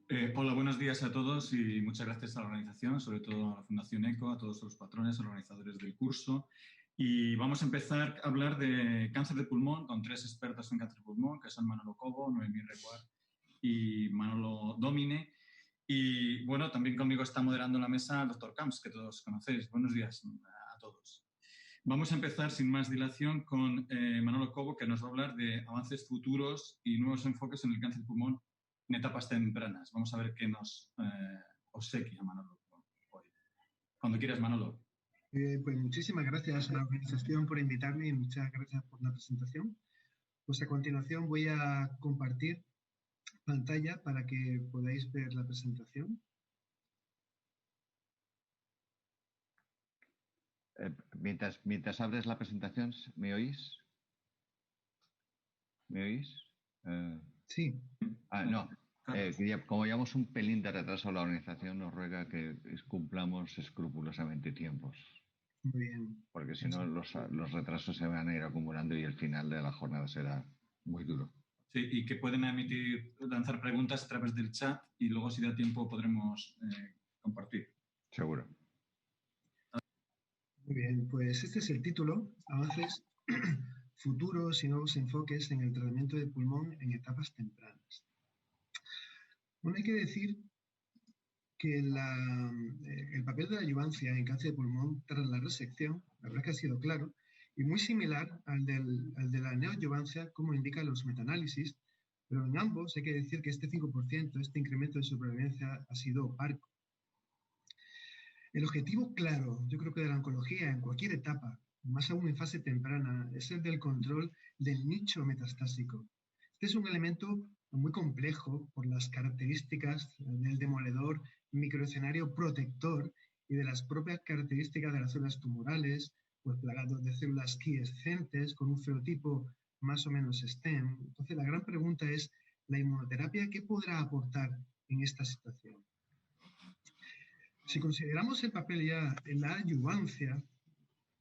Hola, buenos días a todos y muchas gracias a la organización, sobre todo a la Fundación ECO, a todos los patrones, organizadores del curso. Y vamos a empezar a hablar de cáncer de pulmón con tres expertos en cáncer de pulmón, que son Manolo Cobo, Noemí Reguar y Manolo Domine. Y bueno, también conmigo está moderando la mesa el doctor Camps, que todos conocéis. Buenos días a todos. Vamos a empezar sin más dilación con Manolo Cobo, que nos va a hablar de avances futuros y nuevos enfoques en el cáncer de pulmón en etapas tempranas. Vamos a ver qué nos obsequia Manolo hoy. Cuando quieras, Manolo. Pues muchísimas gracias a la organización por invitarme y muchas gracias por la presentación. Pues a continuación voy a compartir pantalla para que podáis ver la presentación. Mientras abres la presentación, ¿me oís? ¿Me oís? Sí. No. Como llevamos un pelín de retraso, la organización nos ruega que cumplamos escrupulosamente tiempos. Muy bien. Porque si no, los retrasos se van a ir acumulando y el final de la jornada será muy duro. Sí, y que pueden lanzar preguntas a través del chat y luego, si da tiempo, podremos compartir. Seguro. Muy bien, pues este es el título: Avances futuros y nuevos enfoques en el tratamiento de pulmón en etapas tempranas. Bueno, hay que decir que el papel de la adjuvancia en cáncer de pulmón tras la resección, la verdad que ha sido claro, y muy similar al de la neoadjuvancia, como indican los metaanálisis, pero en ambos hay que decir que este 5%, este incremento de supervivencia, ha sido opaco. El objetivo claro, yo creo que de la oncología en cualquier etapa, más aún en fase temprana, es el del control del nicho metastásico. Este es un elemento muy complejo por las características del demoledor microescenario protector y de las propias características de las células tumorales, pues plagados de células quiescentes con un fenotipo más o menos STEM. Entonces, la gran pregunta es, ¿la inmunoterapia qué podrá aportar en esta situación? Si consideramos el papel ya en la adjuvancia,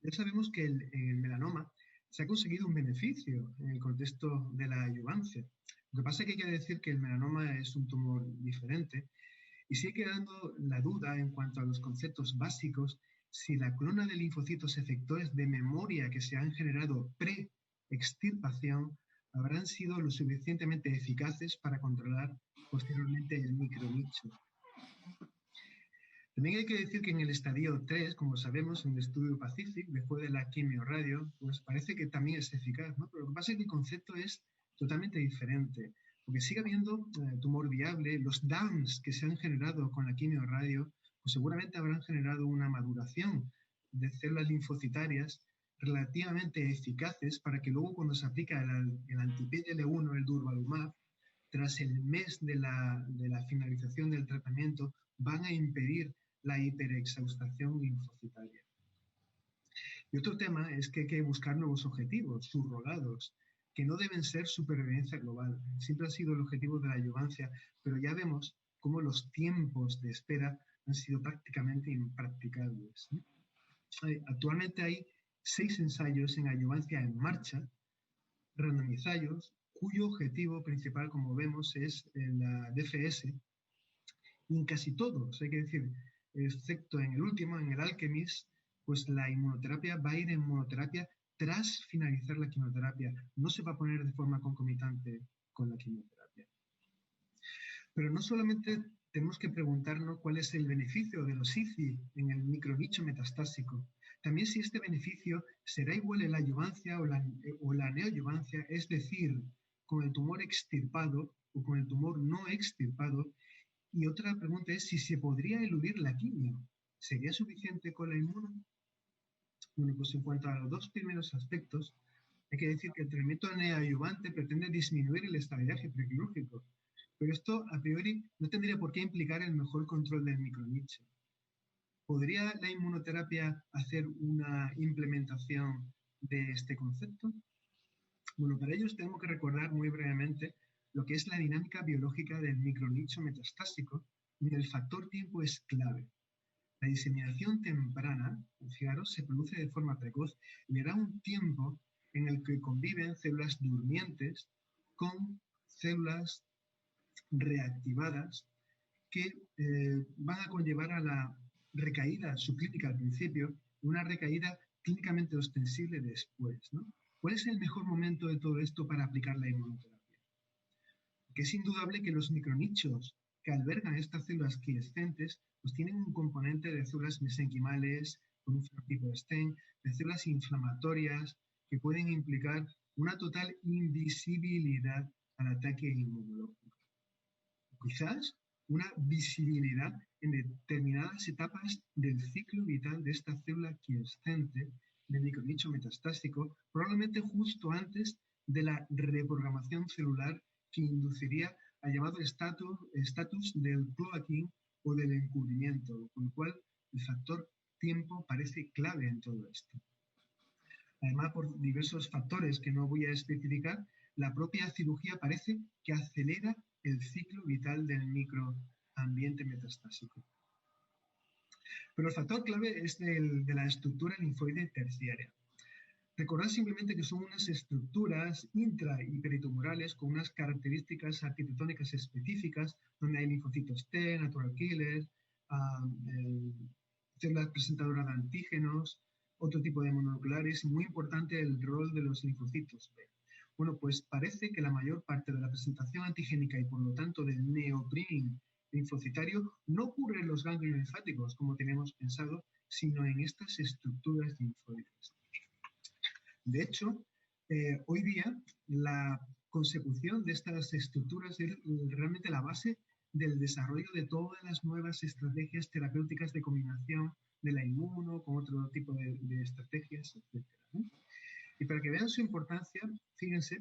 ya sabemos que en el melanoma se ha conseguido un beneficio en el contexto de la adjuvancia. Lo que pasa es que hay que decir que el melanoma es un tumor diferente y sigue quedando la duda en cuanto a los conceptos básicos si la clona de linfocitos efectores de memoria que se han generado pre-extirpación habrán sido lo suficientemente eficaces para controlar posteriormente el micronicho. También hay que decir que en el estadio 3, como sabemos, en el estudio Pacific, después de la quimioradio, pues parece que también es eficaz, ¿no? Pero lo que pasa es que el concepto es totalmente diferente, porque sigue habiendo tumor viable. Los DAMs que se han generado con la quimioradio, pues seguramente habrán generado una maduración de células linfocitarias relativamente eficaces para que luego, cuando se aplica el anti-PDL1, el durvalumab, tras el mes de la finalización del tratamiento, van a impedir la hiperexhaustación linfocitaria. Y otro tema es que hay que buscar nuevos objetivos, subrogados, que no deben ser supervivencia global. Siempre ha sido el objetivo de la adjuvancia, pero ya vemos cómo los tiempos de espera han sido prácticamente impracticables. Actualmente hay 6 ensayos en adjuvancia en marcha, randomizados, cuyo objetivo principal, como vemos, es la DFS. Y en casi todos, hay que decir, excepto en el último, en el Alchemist, pues la inmunoterapia va a ir en monoterapia tras finalizar la quimioterapia. No se va a poner de forma concomitante con la quimioterapia. Pero no solamente tenemos que preguntarnos cuál es el beneficio de los ICI en el micronicho metastásico. También si este beneficio será igual en la adjuvancia o la neoadjuvancia, es decir, con el tumor extirpado o con el tumor no extirpado. Y otra pregunta es si se podría eludir la quimio. ¿Sería suficiente con la inmuno? Bueno, pues en cuanto a los dos primeros aspectos, hay que decir que el tratamiento neoadyuvante pretende disminuir el estallaje prequirúrgico, pero esto a priori no tendría por qué implicar el mejor control del micronicho. ¿Podría la inmunoterapia hacer una implementación de este concepto? Bueno, para ello tenemos que recordar muy brevemente lo que es la dinámica biológica del micronicho metastásico, donde el factor tiempo es clave. La diseminación temprana, fijaros, se produce de forma precoz y le da un tiempo en el que conviven células durmientes con células reactivadas que van a conllevar a la recaída subclínica al principio y una recaída clínicamente ostensible después, ¿no? ¿Cuál es el mejor momento de todo esto para aplicar la inmunoterapia? Porque es indudable que los micronichos que albergan estas células quiescentes pues tienen un componente de células mesenquimales con un fenotipo de STEM, de células inflamatorias que pueden implicar una total invisibilidad al ataque inmunológico. Quizás una visibilidad en determinadas etapas del ciclo vital de esta célula quiescente de micronicho metastásico, probablemente justo antes de la reprogramación celular que induciría al llamado estatus del cloaking o del encubrimiento, con lo cual el factor tiempo parece clave en todo esto. Además, por diversos factores que no voy a especificar, la propia cirugía parece que acelera el ciclo vital del microambiente metastásico. Pero el factor clave es de la estructura linfoide terciaria. Recordad simplemente que son unas estructuras intra y peritumorales con unas características arquitectónicas específicas, donde hay linfocitos T, natural killers, células presentadoras de antígenos, otro tipo de mononucleares, y muy importante el rol de los linfocitos B. Bueno, pues parece que la mayor parte de la presentación antigénica y por lo tanto del neopriming linfocitario no ocurre en los ganglios linfáticos, como teníamos pensado, sino en estas estructuras linfoides. De hecho, hoy día la consecución de estas estructuras es realmente la base del desarrollo de todas las nuevas estrategias terapéuticas de combinación de la inmuno con otro tipo de estrategias, etc. Y para que vean su importancia, fíjense,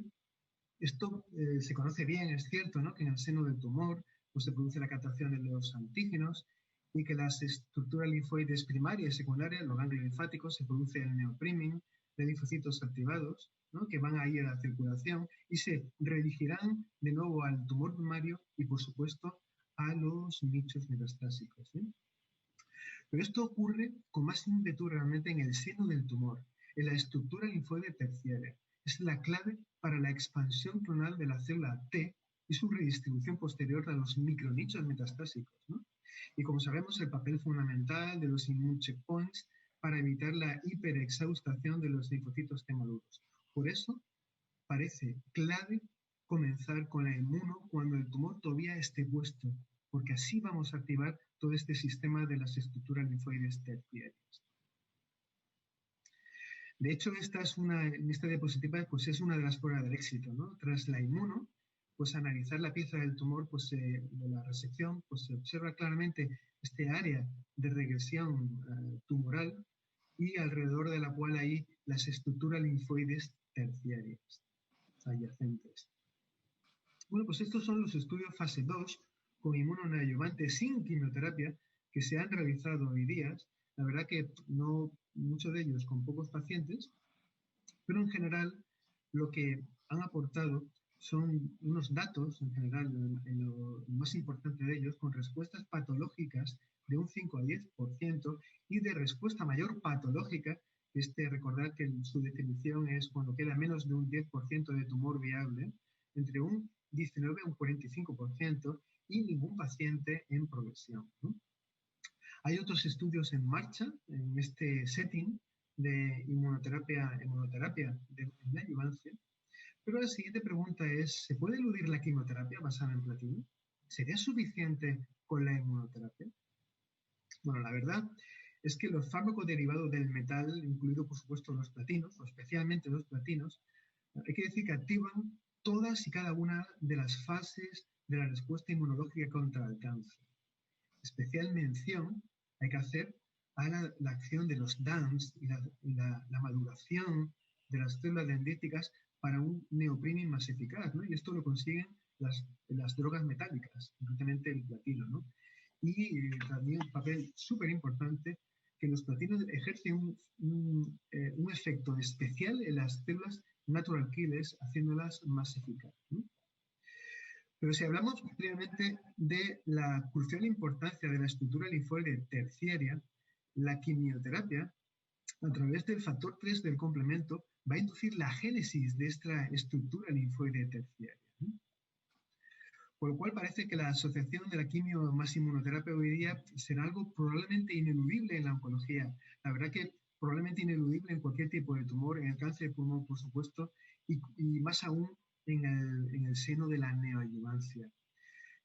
esto se conoce bien, es cierto, ¿no? Que en el seno del tumor pues, se produce la captación de los antígenos y que las estructuras linfoides primarias y secundarias, los ganglios linfáticos, se produce el neopriming de linfocitos activados, ¿no? Que van a ir a la circulación y se redirigirán de nuevo al tumor primario y, por supuesto, a los nichos metastásicos, ¿sí? Pero esto ocurre con más ímpetu realmente en el seno del tumor, en la estructura linfoide terciaria. Es la clave para la expansión clonal de la célula T y su redistribución posterior a los micronichos metastásicos, ¿no? Y como sabemos, el papel fundamental de los immune checkpoints para evitar la hiperexhaustación de los linfocitos T maduros. Por eso, parece clave comenzar con la inmuno cuando el tumor todavía esté puesto, porque así vamos a activar todo este sistema de las estructuras linfoides terciarias. De hecho, en esta diapositiva pues es una de las pruebas del éxito, ¿no? Tras la inmuno, pues analizar la pieza del tumor pues, de la resección, pues se observa claramente este área de regresión tumoral y alrededor de la cual hay las estructuras linfoides terciarias adyacentes. Bueno, pues estos son los estudios fase 2 con inmunoneoadyuvante sin quimioterapia que se han realizado hoy día. La verdad que no muchos de ellos con pocos pacientes, pero en general lo que han aportado son unos datos, en general, en lo más importante de ellos, con respuestas patológicas de un 5 a 10% y de respuesta mayor patológica. Recordar que su definición es cuando queda menos de un 10% de tumor viable, entre un 19 a un 45% y ningún paciente en progresión, ¿no? Hay otros estudios en marcha en este setting de inmunoterapia de adjuvancia, pero la siguiente pregunta es, ¿se puede eludir la quimioterapia basada en platino? ¿Sería suficiente con la inmunoterapia? Bueno, la verdad es que los fármacos derivados del metal, incluido por supuesto los platinos, o especialmente los platinos, hay que decir que activan todas y cada una de las fases de la respuesta inmunológica contra el cáncer. Especial mención hay que hacer a la acción de los DAMs y la maduración de las células dendríticas para un neopriming más eficaz, ¿no? Y esto lo consiguen las drogas metálicas, concretamente el platino, ¿no? Y también un papel súper importante que los platinos ejercen un efecto especial en las células natural killers, haciéndolas más eficaces, ¿no? Pero si hablamos previamente de la crucial importancia de la estructura linfoide terciaria, la quimioterapia, a través del factor 3 del complemento, va a inducir la génesis de esta estructura linfoide terciaria, ¿no? Por lo cual parece que la asociación de la quimio más inmunoterapia hoy día será algo probablemente ineludible en la oncología. La verdad que probablemente ineludible en cualquier tipo de tumor, en el cáncer de pulmón, por supuesto, y más aún en el seno de la neoadyuvancia.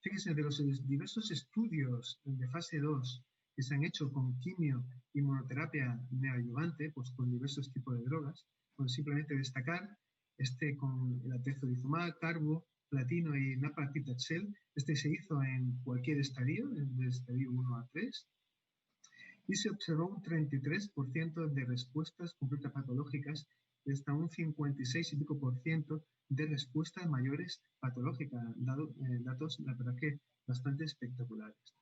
Fíjense, de los diversos estudios de fase 2 que se han hecho con quimio, inmunoterapia neoadyuvante, pues con diversos tipos de drogas, pues simplemente destacar con el atezolizumab, carbo, platino y nab-paclitaxel. Se hizo en cualquier estadio, desde estadio 1 a 3, y se observó un 33% de respuestas completas patológicas y hasta un 56 y pico por ciento de respuestas mayores patológicas, datos, la verdad que bastante espectaculares.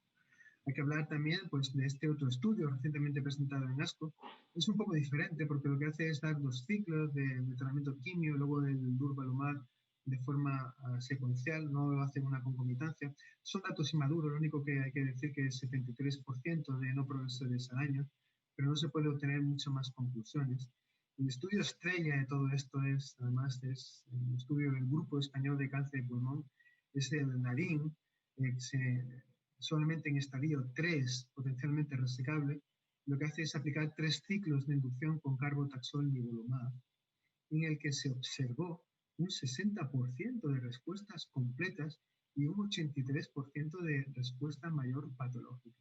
Hay que hablar también pues, de este otro estudio recientemente presentado en ASCO. Es un poco diferente porque lo que hace es dar 2 ciclos de tratamiento quimio, luego del durvalumab de forma secuencial, no lo hace una concomitancia. Son datos inmaduros, lo único que hay que decir que es 73% de no progresores al año, pero no se puede obtener muchas más conclusiones. El estudio estrella de todo esto además, es el estudio del Grupo Español de Cáncer de Pulmón, es el NARIN, solamente en estadio 3, potencialmente resecable. Lo que hace es aplicar 3 ciclos de inducción con carbotaxol nivolumab, en el que se observó un 60% de respuestas completas y un 83% de respuesta mayor patológica.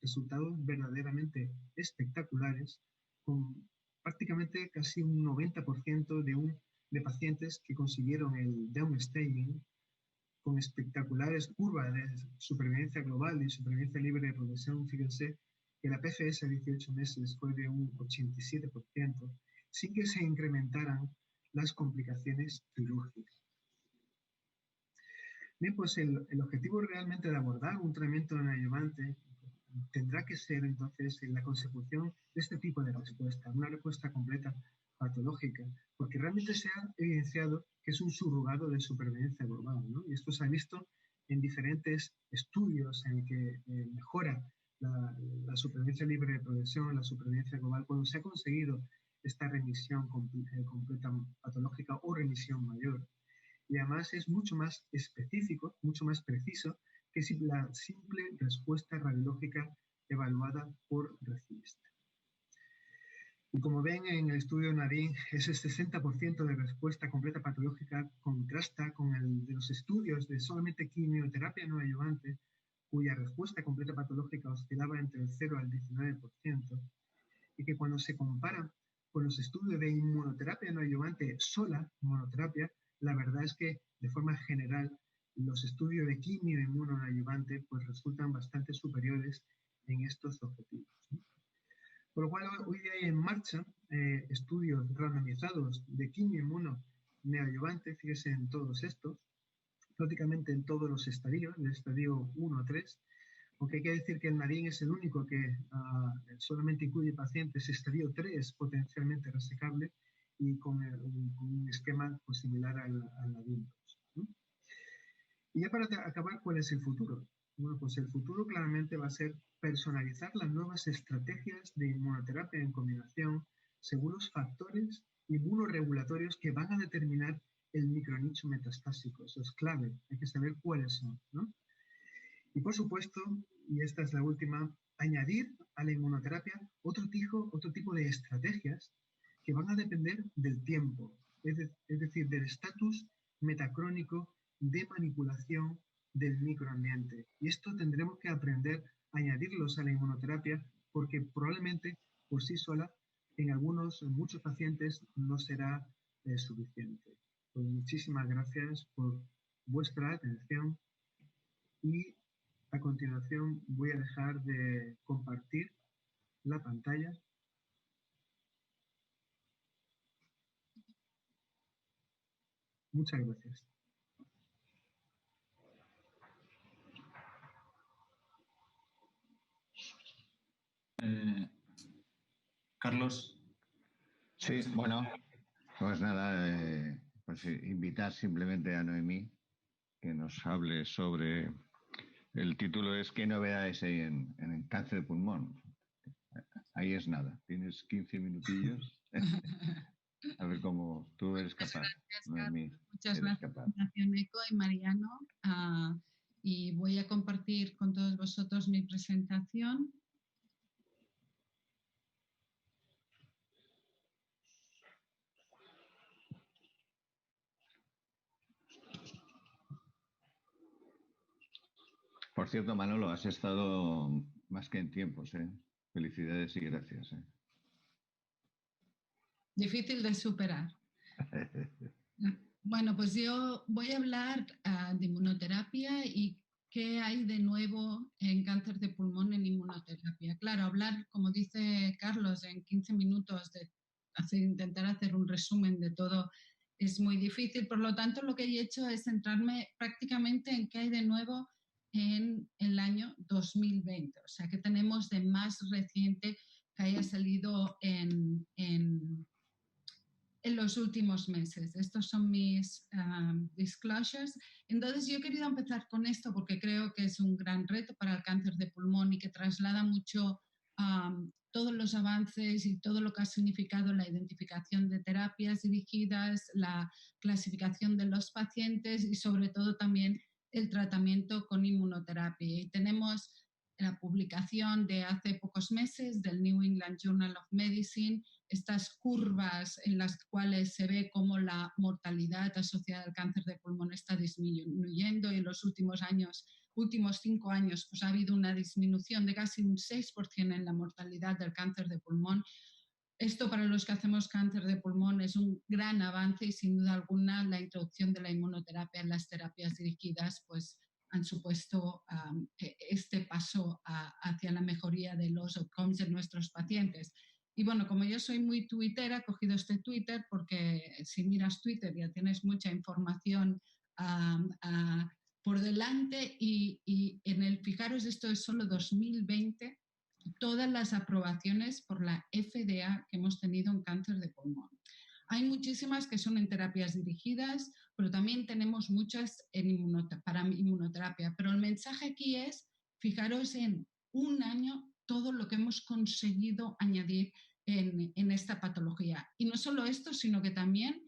Resultados verdaderamente espectaculares, con prácticamente casi un 90% de pacientes que consiguieron el downstaging, con espectaculares curvas de supervivencia global y supervivencia libre de progresión. Fíjense que la PFS a 18 meses fue de un 87%, sin que se incrementaran las complicaciones quirúrgicas. Bien, pues el objetivo realmente de abordar un tratamiento neoadyuvante tendrá que ser entonces la consecución de este tipo de respuesta, una respuesta completa patológica, porque realmente se ha evidenciado que es un surrogado de supervivencia global, ¿no? Y esto se ha visto en diferentes estudios en el que mejora la supervivencia libre de progresión, la supervivencia global, cuando se ha conseguido esta remisión completa patológica o remisión mayor. Y además es mucho más específico, mucho más preciso que la simple respuesta radiológica evaluada por recibista. Y como ven en el estudio NARIN, ese 60% de respuesta completa patológica contrasta con el de los estudios de solamente quimioterapia no adyuvante, cuya respuesta completa patológica oscilaba entre el 0 al 19%, y que cuando se compara con los estudios de inmunoterapia no adyuvante sola, monoterapia, la verdad es que de forma general los estudios de quimio inmuno no adyuvante pues resultan bastante superiores en estos objetivos, ¿no? Por lo cual hoy día hay en marcha estudios randomizados de quimio inmuno neoadyuvante, fíjese en todos estos, prácticamente en todos los estadios, del estadio 1 a 3, aunque hay que decir que el NARIN es el único que solamente incluye pacientes estadio 3 potencialmente resecable y con un esquema pues, similar al NARIN 2, ¿no? Y ya para acabar, ¿cuál es el futuro? Bueno, pues el futuro claramente va a ser personalizar las nuevas estrategias de inmunoterapia en combinación según los factores inmunoregulatorios que van a determinar el micronicho metastásico. Eso es clave, hay que saber cuáles son, ¿no? Y por supuesto, y esta es la última, añadir a la inmunoterapia otro tipo de estrategias que van a depender del tiempo, es decir, del estatus metacrónico de manipulación del microambiente. Y esto tendremos que aprender a añadirlos a la inmunoterapia porque probablemente por sí sola en muchos pacientes no será suficiente. Pues muchísimas gracias por vuestra atención y a continuación voy a dejar de compartir la pantalla. Muchas gracias. Carlos. Sí, bueno, pues nada, pues invitar simplemente a Noemí que nos hable sobre, el título es ¿qué novedades hay en cáncer de pulmón? Ahí es nada, tienes 15 minutillos. A ver cómo tú eres capaz. Muchas gracias, Noemí, muchas eres gracias, capaz. Fundación ECO y Mariano. y voy a compartir con todos vosotros mi presentación. Por cierto, Manolo, has estado más que en tiempos, ¿eh? Felicidades y gracias. Difícil de superar. Bueno, pues yo voy a hablar de inmunoterapia y qué hay de nuevo en cáncer de pulmón en inmunoterapia. Claro, hablar, como dice Carlos, en 15 minutos intentar hacer un resumen de todo es muy difícil. Por lo tanto, lo que he hecho es centrarme prácticamente en qué hay de nuevo en el año 2020. O sea, que tenemos de más reciente que haya salido en los últimos meses. Estos son mis disclosures. Entonces, yo he querido empezar con esto porque creo que es un gran reto para el cáncer de pulmón y que traslada mucho todos los avances y todo lo que ha significado la identificación de terapias dirigidas, la clasificación de los pacientes y sobre todo también el tratamiento con inmunoterapia. Y tenemos la publicación de hace pocos meses del New England Journal of Medicine, estas curvas en las cuales se ve cómo la mortalidad asociada al cáncer de pulmón está disminuyendo y en los últimos 5 años pues ha habido una disminución de casi un 6% en la mortalidad del cáncer de pulmón. Esto para los que hacemos cáncer de pulmón es un gran avance y sin duda alguna la introducción de la inmunoterapia en las terapias dirigidas pues han supuesto este paso hacia la mejoría de los outcomes de nuestros pacientes. Y bueno, como yo soy muy tuitera, he cogido este Twitter porque si miras Twitter ya tienes mucha información por delante y fijaros, esto es solo 2020, todas las aprobaciones por la FDA que hemos tenido en cáncer de pulmón. Hay muchísimas que son en terapias dirigidas, pero también tenemos muchas para inmunoterapia. Pero el mensaje aquí es, fijaros en un año todo lo que hemos conseguido añadir en esta patología. Y no solo esto, sino que también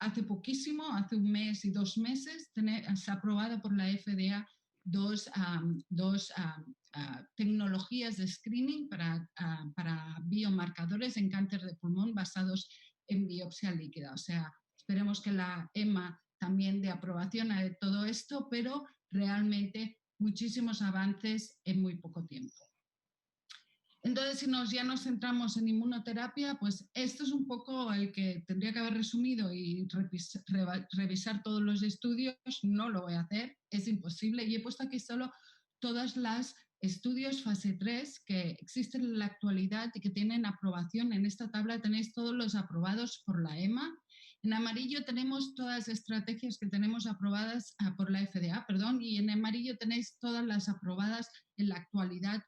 hace poquísimo, hace un mes y 2 meses, se ha aprobado por la FDA dos tecnologías de screening para biomarcadores en cáncer de pulmón basados en biopsia líquida. O sea, esperemos que la EMA también dé aprobación a todo esto, pero realmente muchísimos avances en muy poco tiempo. Entonces, si ya nos centramos en inmunoterapia, pues esto es un poco el que tendría que haber resumido y revisar todos los estudios. No lo voy a hacer, es imposible. Y he puesto aquí solo todas las estudios fase 3 que existen en la actualidad y que tienen aprobación. En esta tabla tenéis todos los aprobados por la EMA. En amarillo tenemos todas las estrategias que tenemos aprobadas por la FDA, y en amarillo tenéis todas las aprobadas en la actualidad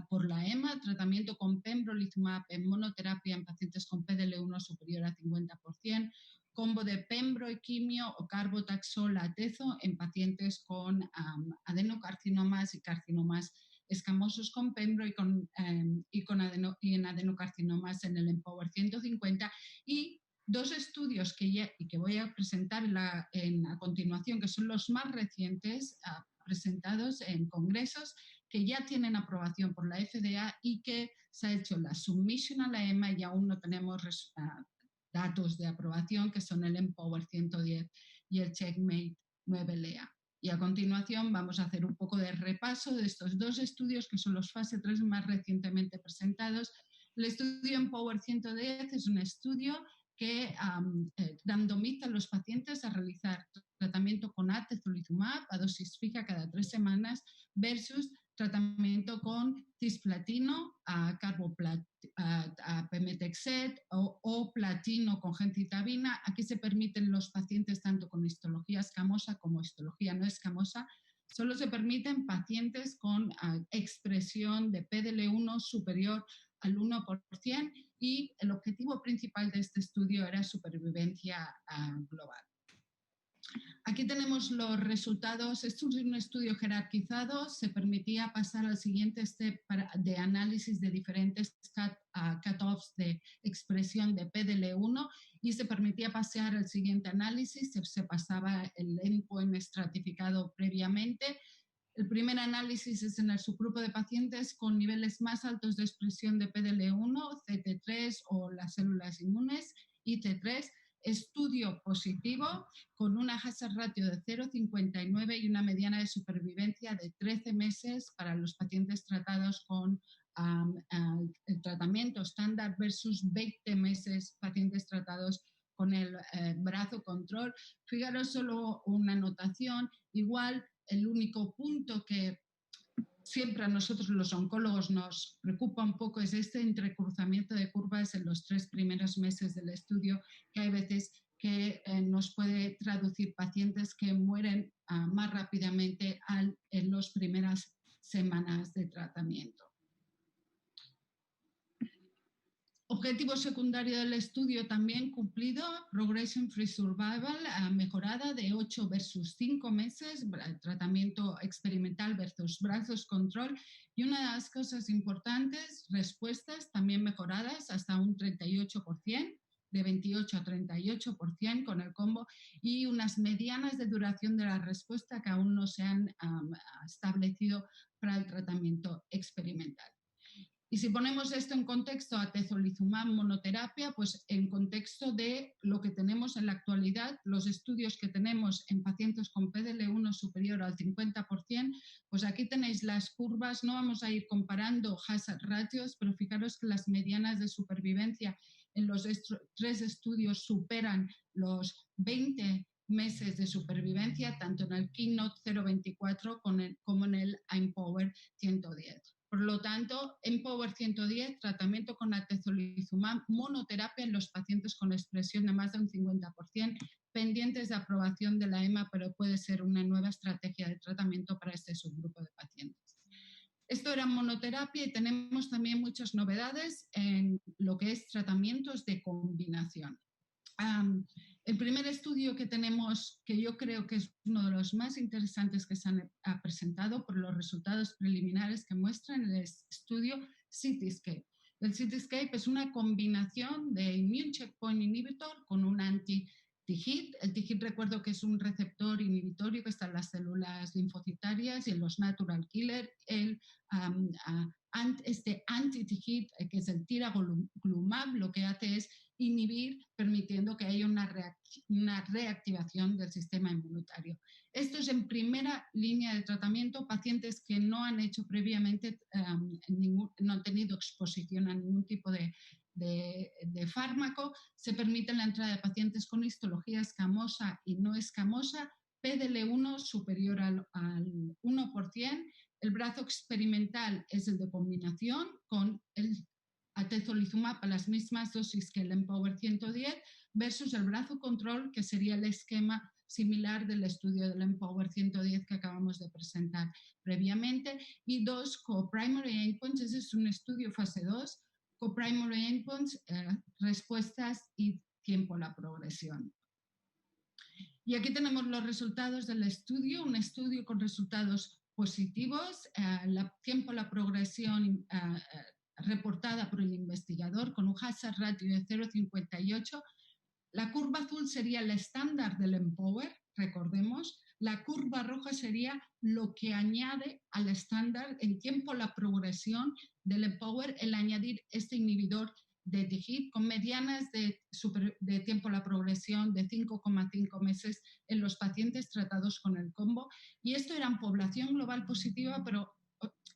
por la EMA, tratamiento con pembrolizumab en monoterapia en pacientes con PDL1 superior a 50%, combo de pembro y quimio o carbotaxol atezo en pacientes con adenocarcinomas y carcinomas escamosos con pembro en adenocarcinomas en el Empower 150 y 2 estudios que voy a presentar a continuación, que son los más recientes presentados en congresos, que ya tienen aprobación por la FDA y que se ha hecho la submission a la EMA y aún no tenemos datos de aprobación, que son el Empower 110 y el Checkmate 9LEA. Y a continuación vamos a hacer un poco de repaso de estos 2 estudios que son los fase 3 más recientemente presentados. El estudio Empower 110 es un estudio que randomiza a los pacientes a realizar tratamiento con atezolizumab a dosis fija cada 3 semanas versus tratamiento con cisplatino, pemetexet o platino con gemcitabina. Aquí se permiten los pacientes tanto con histología escamosa como histología no escamosa. Solo se permiten pacientes con expresión de PDL1 superior al 1% y el objetivo principal de este estudio era supervivencia global. Aquí tenemos los resultados. Esto es un estudio jerarquizado. Se permitía pasar al siguiente step de análisis de diferentes cutoffs de expresión de PDL1 y se permitía pasar al siguiente análisis. Se pasaba el endpoint estratificado previamente. El primer análisis es en el subgrupo de pacientes con niveles más altos de expresión de PDL1, CT3 o las células inmunes, IC3, estudio positivo con una hazard ratio de 0,59 y una mediana de supervivencia de 13 meses para los pacientes tratados con el tratamiento estándar versus 20 meses pacientes tratados con el brazo control. Fijaros solo una anotación, igual el único punto que siempre a nosotros los oncólogos nos preocupa un poco es este entrecruzamiento de curvas en los 3 primeros meses del estudio, que hay veces que nos puede traducir pacientes que mueren más rápidamente en las primeras semanas de tratamiento. Objetivo secundario del estudio también cumplido, Progression Free Survival mejorada de 8 versus 5 meses, tratamiento experimental versus brazos control, y una de las cosas importantes, respuestas también mejoradas hasta un 38%, de 28 a 38% con el combo, y unas medianas de duración de la respuesta que aún no se han establecido para el tratamiento experimental. Y si ponemos esto en contexto a atezolizumab monoterapia, pues en contexto de lo que tenemos en la actualidad, los estudios que tenemos en pacientes con PDL1 superior al 50%, pues aquí tenéis las curvas, no vamos a ir comparando hazard ratios, pero fijaros que las medianas de supervivencia en los 3 estudios superan los 20 meses de supervivencia, tanto en el Keynote 024 como en el Empower 110. Por lo tanto, Empower 110, tratamiento con atezolizumab, monoterapia en los pacientes con expresión de más de un 50%, pendientes de aprobación de la EMA, pero puede ser una nueva estrategia de tratamiento para este subgrupo de pacientes. Esto era monoterapia y tenemos también muchas novedades en lo que es tratamientos de combinación. El primer estudio que tenemos, que yo creo que es uno de los más interesantes que se han presentado por los resultados preliminares que muestran el estudio Cityscape. El Cityscape es una combinación de Immune Checkpoint Inhibitor con un anti-TIGIT. El TIGIT, recuerdo que es un receptor inhibitorio que está en las células linfocitarias y en los natural killer. Este anti-TIGIT, que es el tiraglumab, lo que hace es inhibir, permitiendo que haya una reactivación del sistema inmunitario. Esto es en primera línea de tratamiento, pacientes que no han hecho previamente, no han tenido exposición a ningún tipo de fármaco. Se permite la entrada de pacientes con histología escamosa y no escamosa, PDL1 superior al 1%. El brazo experimental es el de combinación con el atezolizumab a las mismas dosis que el Empower 110 versus el brazo control, que sería el esquema similar del estudio del Empower 110 que acabamos de presentar previamente, y 2 co-primary endpoints. Ese es un estudio fase 2, co-primary endpoints, respuestas y tiempo a la progresión. Y aquí tenemos los resultados del estudio, un estudio con resultados positivos, tiempo a la progresión reportada por el investigador con un hazard ratio de 0,58. La curva azul sería el estándar del Empower, recordemos. La curva roja sería lo que añade al estándar en tiempo a la progresión del Empower, el añadir este inhibidor de TIGIT con medianas de tiempo a la progresión de 5,5 meses en los pacientes tratados con el combo. Y esto era en población global positiva, pero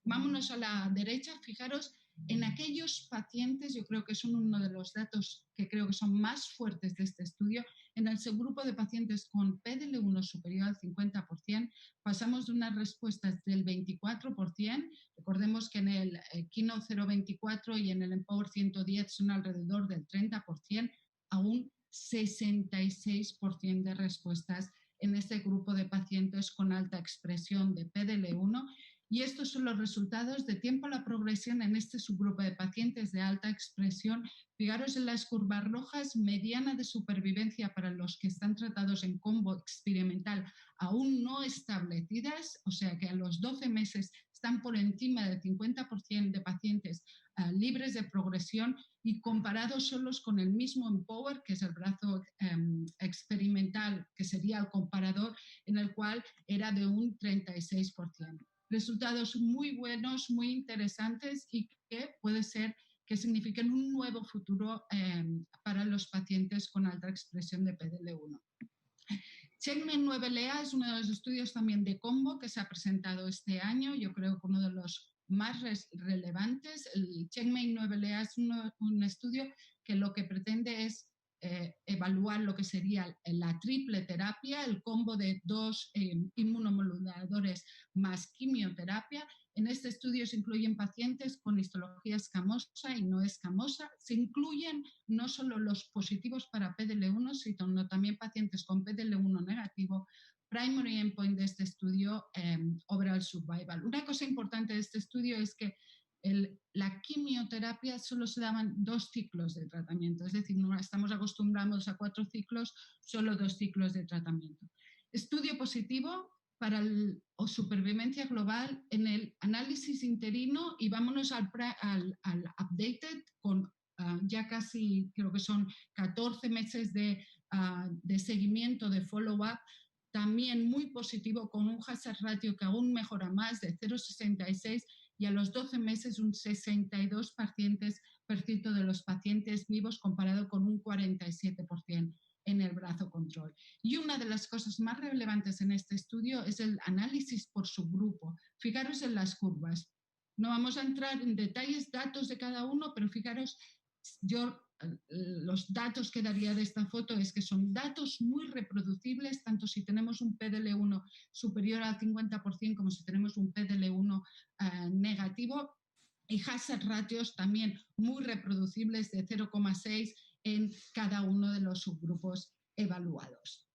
vámonos a la derecha, fijaros, en aquellos pacientes, yo creo que son uno de los datos que creo que son más fuertes de este estudio, en el subgrupo de pacientes con PDL1 superior al 50%, pasamos de unas respuestas del 24%, recordemos que en el Keynote 024 y en el Empower 110 son alrededor del 30%, a un 66% de respuestas en este grupo de pacientes con alta expresión de PDL1. Y estos son los resultados de tiempo a la progresión en este subgrupo de pacientes de alta expresión. Fijaros en las curvas rojas, mediana de supervivencia para los que están tratados en combo experimental aún no establecidas, o sea que a los 12 meses están por encima del 50% de pacientes libres de progresión y comparados solos con el mismo Empower, que es el brazo experimental, que sería el comparador, en el cual era de un 36%. Resultados muy buenos, muy interesantes y que puede ser que signifiquen un nuevo futuro para los pacientes con alta expresión de PDL1. Checkmate 9LA es uno de los estudios también de combo que se ha presentado este año, yo creo que uno de los más relevantes. El Checkmate 9LA es un estudio que lo que pretende es evaluar lo que sería la triple terapia, el combo de 2 inmunomoduladores más quimioterapia. En este estudio se incluyen pacientes con histología escamosa y no escamosa. Se incluyen no solo los positivos para PDL1, sino también pacientes con PDL1 negativo. Primary endpoint de este estudio, overall survival. Una cosa importante de este estudio es que la quimioterapia solo se daban 2 ciclos de tratamiento, es decir, no estamos acostumbrados a 4 ciclos, solo 2 ciclos de tratamiento. Estudio positivo para supervivencia global en el análisis interino y vámonos al updated con ya casi, creo que son 14 meses de seguimiento, de follow-up, también muy positivo con un hazard ratio que aún mejora más de 0,66 y a los 12 meses un 62% de los pacientes vivos comparado con un 47% en el brazo control. Y una de las cosas más relevantes en este estudio es el análisis por subgrupo. Fijaros en las curvas. No vamos a entrar en detalles, datos de cada uno, pero fijaros, los datos que daría de esta foto es que son datos muy reproducibles, tanto si tenemos un PDL1 superior al 50% como si tenemos un PDL1 negativo, y hazard ratios también muy reproducibles de 0,6 en cada uno de los subgrupos evaluados.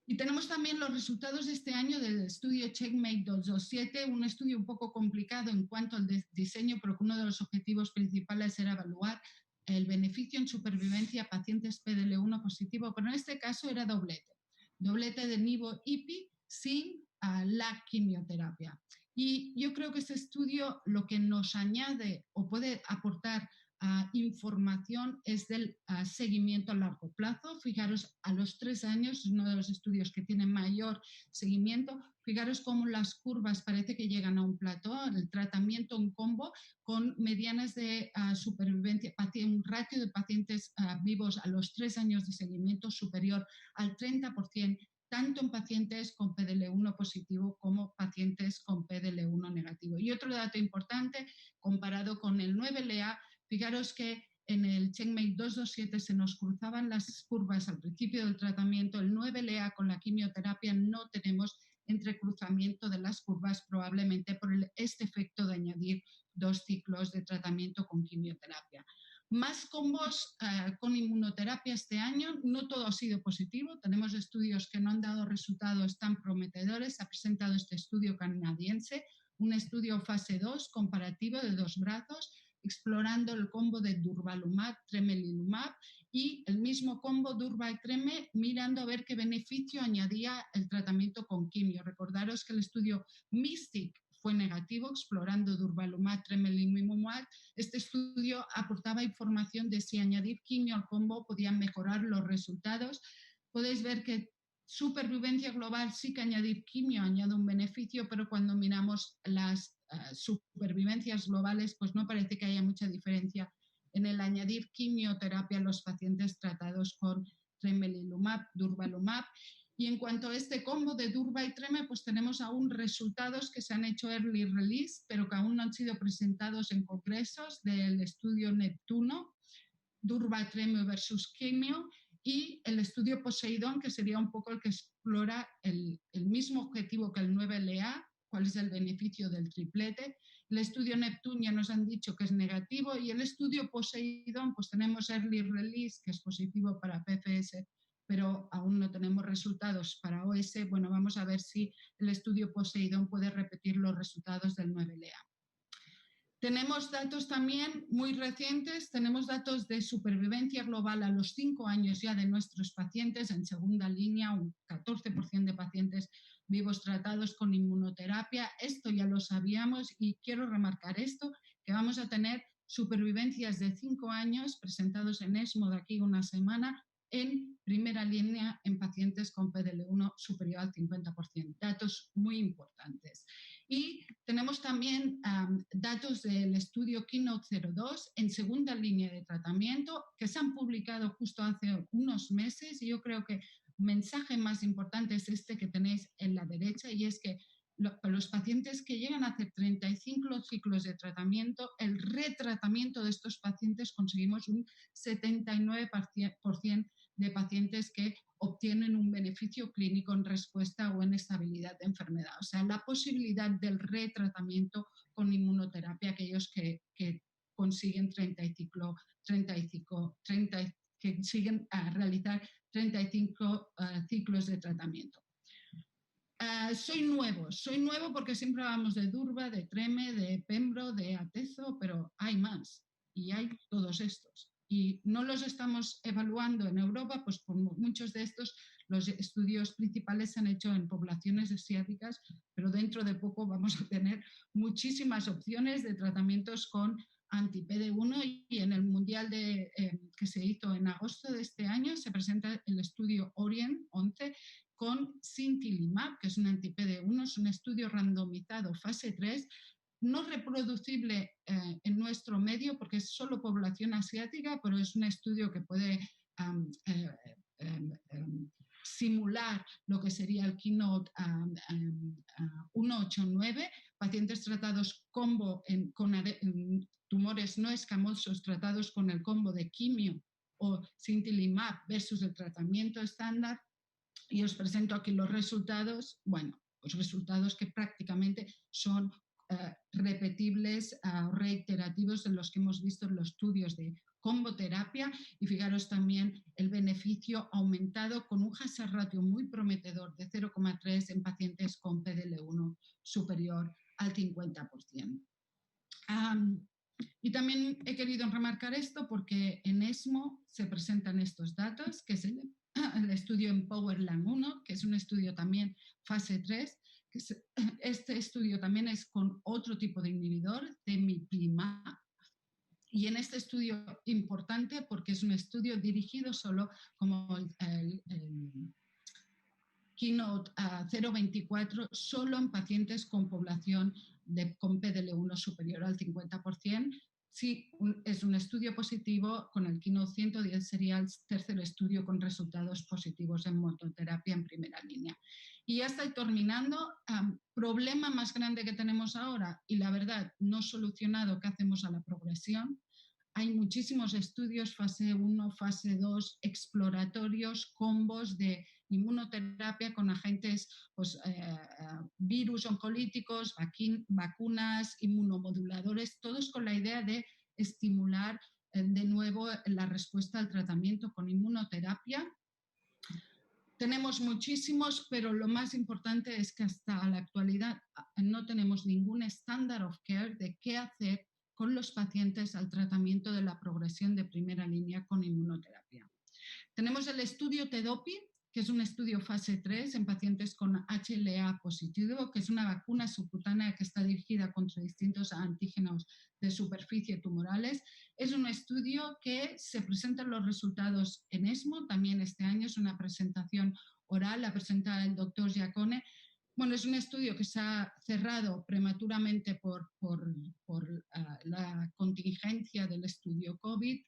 Y tenemos también los resultados de este año del estudio Checkmate 227, un estudio un poco complicado en cuanto al diseño, pero que uno de los objetivos principales era evaluar el beneficio en supervivencia a pacientes PDL1 positivo, pero en este caso era doblete de nivo-ipi sin la quimioterapia. Y yo creo que este estudio lo que nos añade o puede aportar información es del seguimiento a largo plazo. Fijaros, a los 3 años, es uno de los estudios que tiene mayor seguimiento. Fijaros cómo las curvas parece que llegan a un plató, el tratamiento en combo con medianas de supervivencia, un ratio de pacientes vivos a los 3 años de seguimiento superior al 30%, tanto en pacientes con PDL1 positivo como pacientes con PDL1 negativo. Y otro dato importante, comparado con el 9LA, fijaros que en el Checkmate 227 se nos cruzaban las curvas al principio del tratamiento. El 9LA con la quimioterapia no tenemos entrecruzamiento de las curvas, probablemente por este efecto de añadir 2 ciclos de tratamiento con quimioterapia. Más combos con inmunoterapia este año, no todo ha sido positivo, tenemos estudios que no han dado resultados tan prometedores. Se ha presentado este estudio canadiense, un estudio fase 2 comparativo de 2 brazos, explorando el combo de durvalumab, tremelimumab y el mismo combo durva y treme, mirando a ver qué beneficio añadía el tratamiento con quimio. Recordaros que el estudio MYSTIC fue negativo, explorando durvalumab, tremelimumab. Este estudio aportaba información de si añadir quimio al combo podían mejorar los resultados. Podéis ver que supervivencia global sí que añadir quimio añade un beneficio, pero cuando miramos las supervivencias globales, pues no parece que haya mucha diferencia en el añadir quimioterapia a los pacientes tratados con tremelimumab, durvalumab. Y en cuanto a este combo de durva y treme, pues tenemos aún resultados que se han hecho early release, pero que aún no han sido presentados en congresos del estudio Neptuno, durva, treme versus quimio, y el estudio Poseidón, que sería un poco el que explora el mismo objetivo que el 9LA, cuál es el beneficio del triplete. El estudio Neptune ya nos han dicho que es negativo, y el estudio Poseidón, pues tenemos early release, que es positivo para PFS, pero aún no tenemos resultados para OS. Bueno, vamos a ver si el estudio Poseidón puede repetir los resultados del 9LA. Tenemos datos también muy recientes, tenemos datos de supervivencia global a los 5 años ya de nuestros pacientes en segunda línea, un 14% de pacientes vivos tratados con inmunoterapia. Esto ya lo sabíamos y quiero remarcar esto, que vamos a tener supervivencias de 5 años presentados en ESMO de aquí una semana en primera línea en pacientes con PDL1 superior al 50%. Datos muy importantes. Y tenemos también datos del estudio KEYNOTE-02 en segunda línea de tratamiento que se han publicado justo hace unos meses, y yo creo que el mensaje más importante es este que tenéis en la derecha, y es que los pacientes que llegan a hacer 35 ciclos de tratamiento, el retratamiento de estos pacientes conseguimos un 79% de pacientes que obtienen un beneficio clínico en respuesta o en estabilidad de enfermedad. O sea, la posibilidad del retratamiento con inmunoterapia, aquellos que consiguen que consiguen realizar 35 ciclos de tratamiento. Soy nuevo porque siempre hablamos de Durva, de Treme, de Pembro, de Atezo, pero hay más y hay todos estos. Y no los estamos evaluando en Europa, pues por muchos de estos los estudios principales se han hecho en poblaciones asiáticas, pero dentro de poco vamos a tener muchísimas opciones de tratamientos con anti-PD1, y en el mundial que se hizo en agosto de este año se presenta el estudio Orient 11 con Sintilimab, que es un anti-PD1, es un estudio randomizado fase 3, no reproducible en nuestro medio porque es solo población asiática, pero es un estudio que puede simular lo que sería el KEYNOTE 189, pacientes tratados con tumores no escamosos tratados con el combo de quimio o Sintilimab versus el tratamiento estándar. Y os presento aquí los resultados, los resultados que prácticamente son repetibles, reiterativos de los que hemos visto en los estudios de comboterapia, y fijaros también el beneficio aumentado con un hazard ratio muy prometedor de 0,3 en pacientes con PDL1 superior al 50%. Y también he querido remarcar esto porque en ESMO se presentan estos datos, que es el estudio EMPOWER-Lung 1, que es un estudio también fase 3. Este estudio también es con otro tipo de inhibidor, Temiplimab, y en este estudio importante porque es un estudio dirigido solo como el KEYNOTE 024, solo en pacientes con población con PDL1 superior al 50%. Si es un estudio positivo, con el KEYNOTE 110 sería el tercer estudio con resultados positivos en monoterapia en primera línea. Y ya estoy terminando. Problema más grande que tenemos ahora, y la verdad no solucionado, ¿qué hacemos a la progresión? Hay muchísimos estudios, fase 1, fase 2, exploratorios, combos de inmunoterapia con agentes, virus oncolíticos, vacunas, inmunomoduladores, todos con la idea de estimular de nuevo la respuesta al tratamiento con inmunoterapia. Tenemos muchísimos, pero lo más importante es que hasta la actualidad no tenemos ningún estándar of care de qué hacer con los pacientes al tratamiento de la progresión de primera línea con inmunoterapia. Tenemos el estudio TEDOPI, que es un estudio fase 3 en pacientes con HLA positivo, que es una vacuna subcutánea que está dirigida contra distintos antígenos de superficie tumorales. Es un estudio que se presentan los resultados en ESMO, también este año es una presentación oral, la presenta el doctor Giacone. Bueno, es un estudio que se ha cerrado prematuramente por la contingencia del estudio COVID.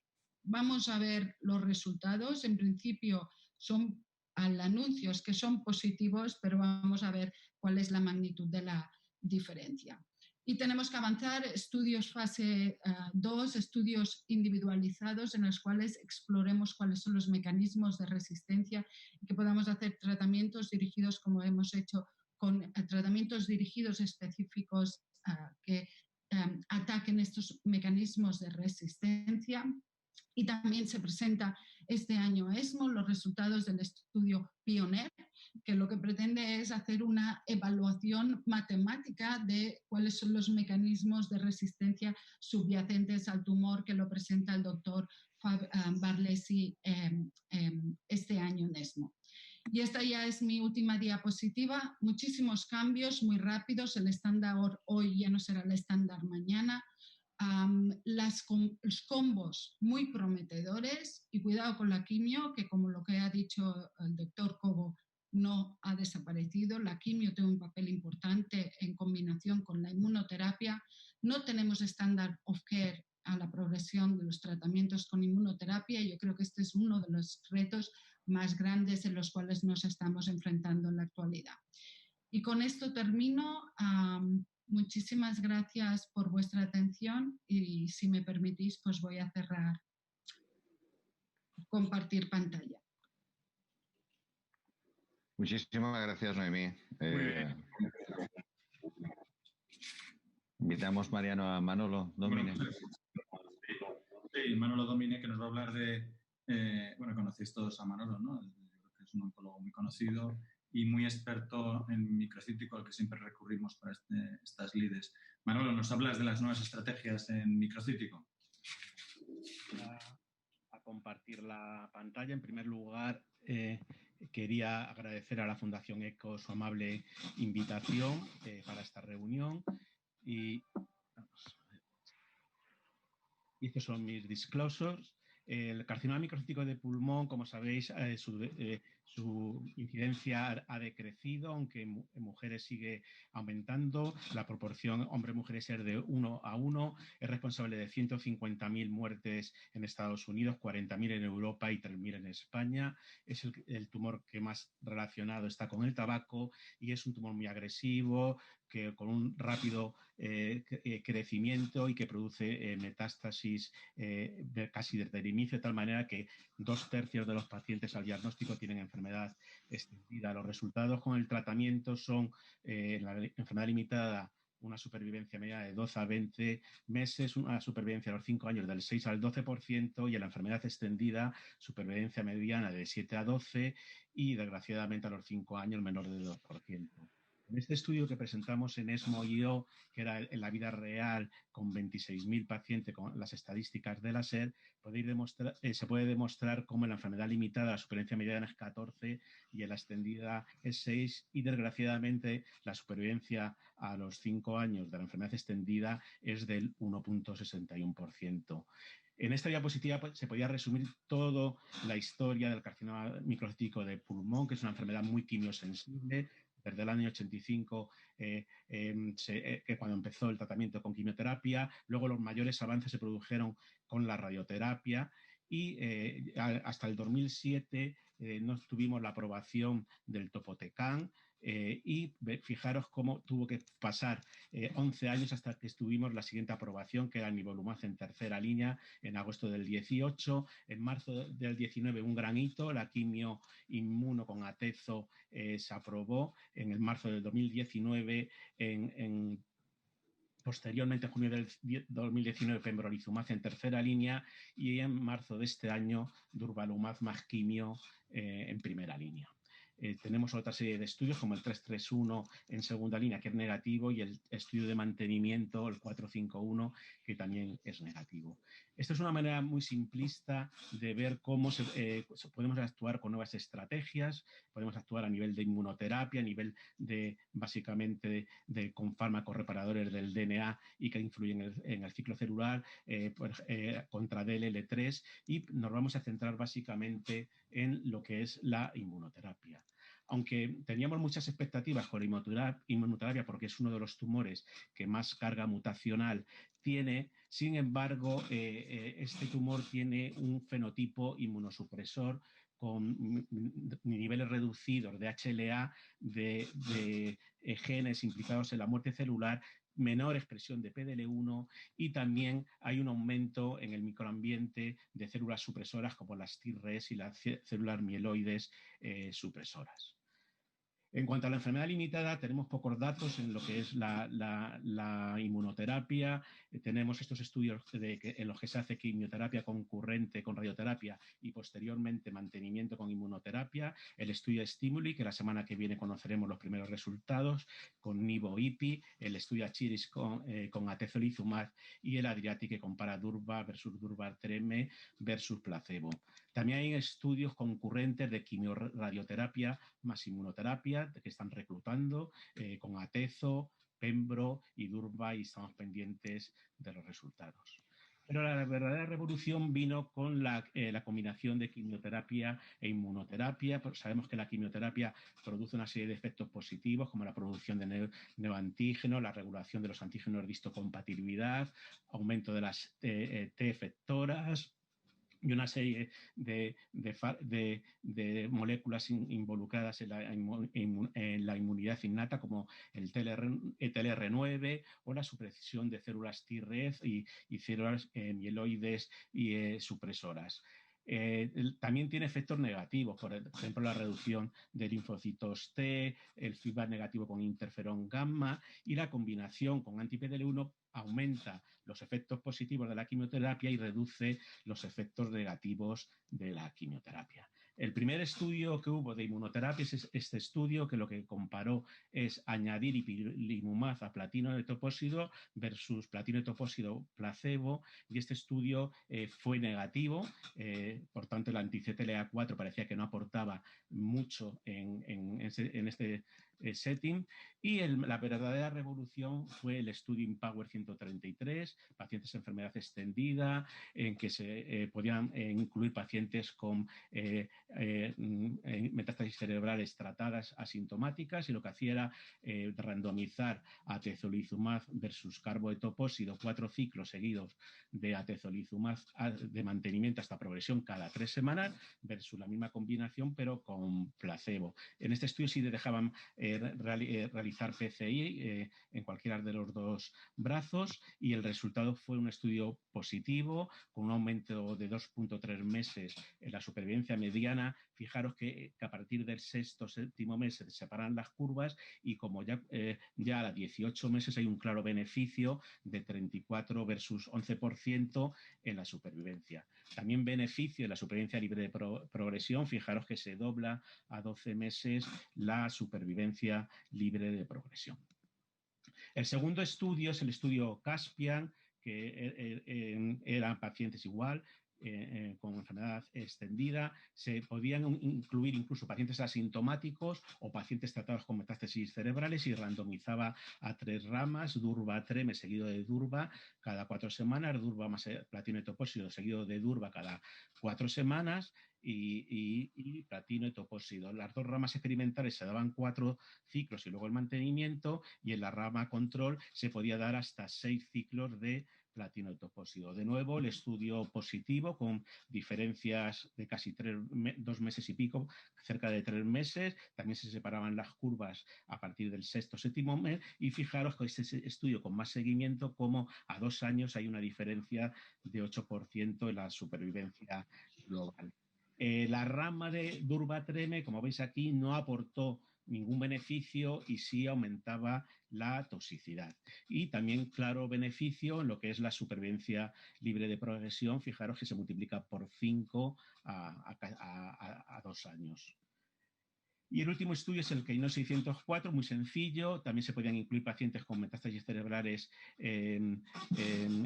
Vamos a ver los resultados. En principio son anuncios que son positivos, pero vamos a ver cuál es la magnitud de la diferencia. Y tenemos que avanzar estudios fase 2, estudios individualizados en los cuales exploremos cuáles son los mecanismos de resistencia y que podamos hacer tratamientos dirigidos, como hemos hecho, con tratamientos dirigidos específicos que ataquen estos mecanismos de resistencia. Y también se presenta este año ESMO los resultados del estudio Pioneer, que lo que pretende es hacer una evaluación matemática de cuáles son los mecanismos de resistencia subyacentes al tumor, que lo presenta el doctor Barlesi este año en ESMO. Y esta ya es mi última diapositiva. Muchísimos cambios muy rápidos. El estándar hoy ya no será el estándar mañana. los combos muy prometedores y cuidado con la quimio, que como lo que ha dicho el doctor Cobo, no ha desaparecido. La quimio tiene un papel importante en combinación con la inmunoterapia. No tenemos estándar of care a la progresión de los tratamientos con inmunoterapia y yo creo que este es uno de los retos más grandes en los cuales nos estamos enfrentando en la actualidad. Y con esto termino. Muchísimas gracias por vuestra atención y si me permitís, pues voy a cerrar compartir pantalla. Muchísimas gracias, Noemí. Invitamos, Mariano, a Manolo Domine. Bueno, sí, Manolo Domine, que nos va a hablar de... bueno, conocéis todos a Manolo, ¿no? Que es un oncólogo muy conocido y muy experto en microcítico, al que siempre recurrimos para estas lides. Manolo, ¿nos hablas de las nuevas estrategias en microcítico? A compartir la pantalla. En primer lugar, quería agradecer a la Fundación ECO su amable invitación para esta reunión y estos son mis disclosures. El carcinoma microcítico de pulmón, como sabéis, su incidencia ha decrecido, aunque en mujeres sigue aumentando. La proporción hombre-mujeres es de 1 a 1. Es responsable de 150.000 muertes en Estados Unidos, 40.000 en Europa y 3.000 en España. Es el tumor que más relacionado está con el tabaco y es un tumor muy agresivo, que con un rápido crecimiento y que produce metástasis casi desde el inicio, de tal manera que 2/3 de los pacientes al diagnóstico tienen enfermedad extendida. Los resultados con el tratamiento son en la enfermedad limitada una supervivencia media de 12 a 20 meses, una supervivencia a los 5 años del 6 al 12% y en la enfermedad extendida supervivencia mediana de 7 a 12 y desgraciadamente a los 5 años menor de 2%. En este estudio que presentamos en ESMO-IO, que era en la vida real con 26.000 pacientes con las estadísticas de la SER, se puede demostrar cómo en la enfermedad limitada la supervivencia mediana es 14 y en la extendida es 6 y desgraciadamente la supervivencia a los 5 años de la enfermedad extendida es del 1.61%. En esta diapositiva se podía resumir toda la historia del carcinoma microcítico de pulmón, que es una enfermedad muy quimiosensible. Desde el año 85, que cuando empezó el tratamiento con quimioterapia, luego los mayores avances se produjeron con la radioterapia y hasta el 2007 no tuvimos la aprobación del topotecan y fijaros cómo tuvo que pasar 11 años hasta que tuvimos la siguiente aprobación, que era el nivolumab en tercera línea en agosto del 18. En marzo del 19 un gran hito, la quimio inmuno con atezo se aprobó. En el marzo del 2019 posteriormente, en junio del 2019, pembrolizumab en tercera línea y en marzo de este año, durvalumab más quimio en primera línea. Tenemos otra serie de estudios como el 331 en segunda línea, que es negativo, y el estudio de mantenimiento, el 451, que también es negativo. Esto es una manera muy simplista de ver cómo podemos actuar con nuevas estrategias, podemos actuar a nivel de inmunoterapia, a nivel de, básicamente, con fármacos reparadores del DNA y que influyen en el ciclo celular, contra DLL3, y nos vamos a centrar básicamente en lo que es la inmunoterapia. Aunque teníamos muchas expectativas con la inmunoterapia porque es uno de los tumores que más carga mutacional tiene, sin embargo, este tumor tiene un fenotipo inmunosupresor con niveles reducidos de HLA, de genes implicados en la muerte celular, menor expresión de PDL1 y también hay un aumento en el microambiente de células supresoras como las T-RES y las células mieloides supresoras. En cuanto a la enfermedad limitada, tenemos pocos datos en lo que es la inmunoterapia. Tenemos estos estudios en los que se hace quimioterapia concurrente con radioterapia y posteriormente mantenimiento con inmunoterapia. El estudio Stimuli, que la semana que viene conoceremos los primeros resultados, con Nivo-IPI, el estudio Achiris con atezolizumab y el Adriatic, que compara Durva versus Durvaltrem versus placebo. También hay estudios concurrentes de quimioradioterapia más inmunoterapia que están reclutando con atezo, Pembro y Durva, y estamos pendientes de los resultados. Pero la verdadera revolución vino con la combinación de quimioterapia e inmunoterapia. Sabemos que la quimioterapia produce una serie de efectos positivos, como la producción de neoantígenos, la regulación de los antígenos de histocompatibilidad, aumento de las T efectoras y una serie de moléculas involucradas en la inmunidad innata, como el TLR9 o la supresión de células Treg y células mieloides y supresoras. También tiene efectos negativos, por ejemplo, la reducción de linfocitos T, el feedback negativo con interferón gamma, y la combinación con anti-PDL1 aumenta los efectos positivos de la quimioterapia y reduce los efectos negativos de la quimioterapia. El primer estudio que hubo de inmunoterapia es este estudio, que lo que comparó es añadir ipilimumab a platino de topósido versus platino de topósido placebo, y este estudio fue negativo. Por tanto, el anti-CTLA4 parecía que no aportaba mucho en este setting, y la verdadera revolución fue el estudio IMpower 133, pacientes de enfermedad extendida, en que se podían incluir pacientes con metástasis cerebrales tratadas asintomáticas, y lo que hacía era randomizar atezolizumab versus carbo-etopósido 4 ciclos seguidos de atezolizumab de mantenimiento hasta progresión cada 3 semanas versus la misma combinación pero con placebo. En este estudio sí dejaban realizar PCI en cualquiera de los dos brazos, y el resultado fue un estudio positivo con un aumento de 2.3 meses en la supervivencia mediana. Fijaros que a partir del sexto, séptimo mes se separan las curvas, y como ya a 18 meses hay un claro beneficio de 34 versus 11% en la supervivencia. También beneficio en la supervivencia libre de progresión. Fijaros que se dobla a 12 meses la supervivencia libre de progresión. El segundo estudio es el estudio Caspian, que eran pacientes igual, con enfermedad extendida. Se podían incluir incluso pacientes asintomáticos o pacientes tratados con metástasis cerebrales, y randomizaba a 3 ramas: Durva Treme seguido de Durva cada 4 semanas, Durva más platino y topósido seguido de Durva cada 4 semanas, y platino y topósido. Las 2 ramas experimentales se daban 4 ciclos y luego el mantenimiento, y en la rama control se podía dar hasta 6 ciclos de platino y topósido. De nuevo, el estudio positivo, con diferencias de casi 2 meses y pico, cerca de 3 meses. También se separaban las curvas a partir del sexto, séptimo mes, y fijaros que este estudio con más seguimiento, como a 2 años hay una diferencia de 8% en la supervivencia global. La rama de Durva-Treme, como veis aquí, no aportó ningún beneficio y sí aumentaba la toxicidad. Y también claro beneficio en lo que es la supervivencia libre de progresión. Fijaros que se multiplica por 5 a 2 años. Y el último estudio es el Keynote 604, muy sencillo. También se podían incluir pacientes con metástasis cerebrales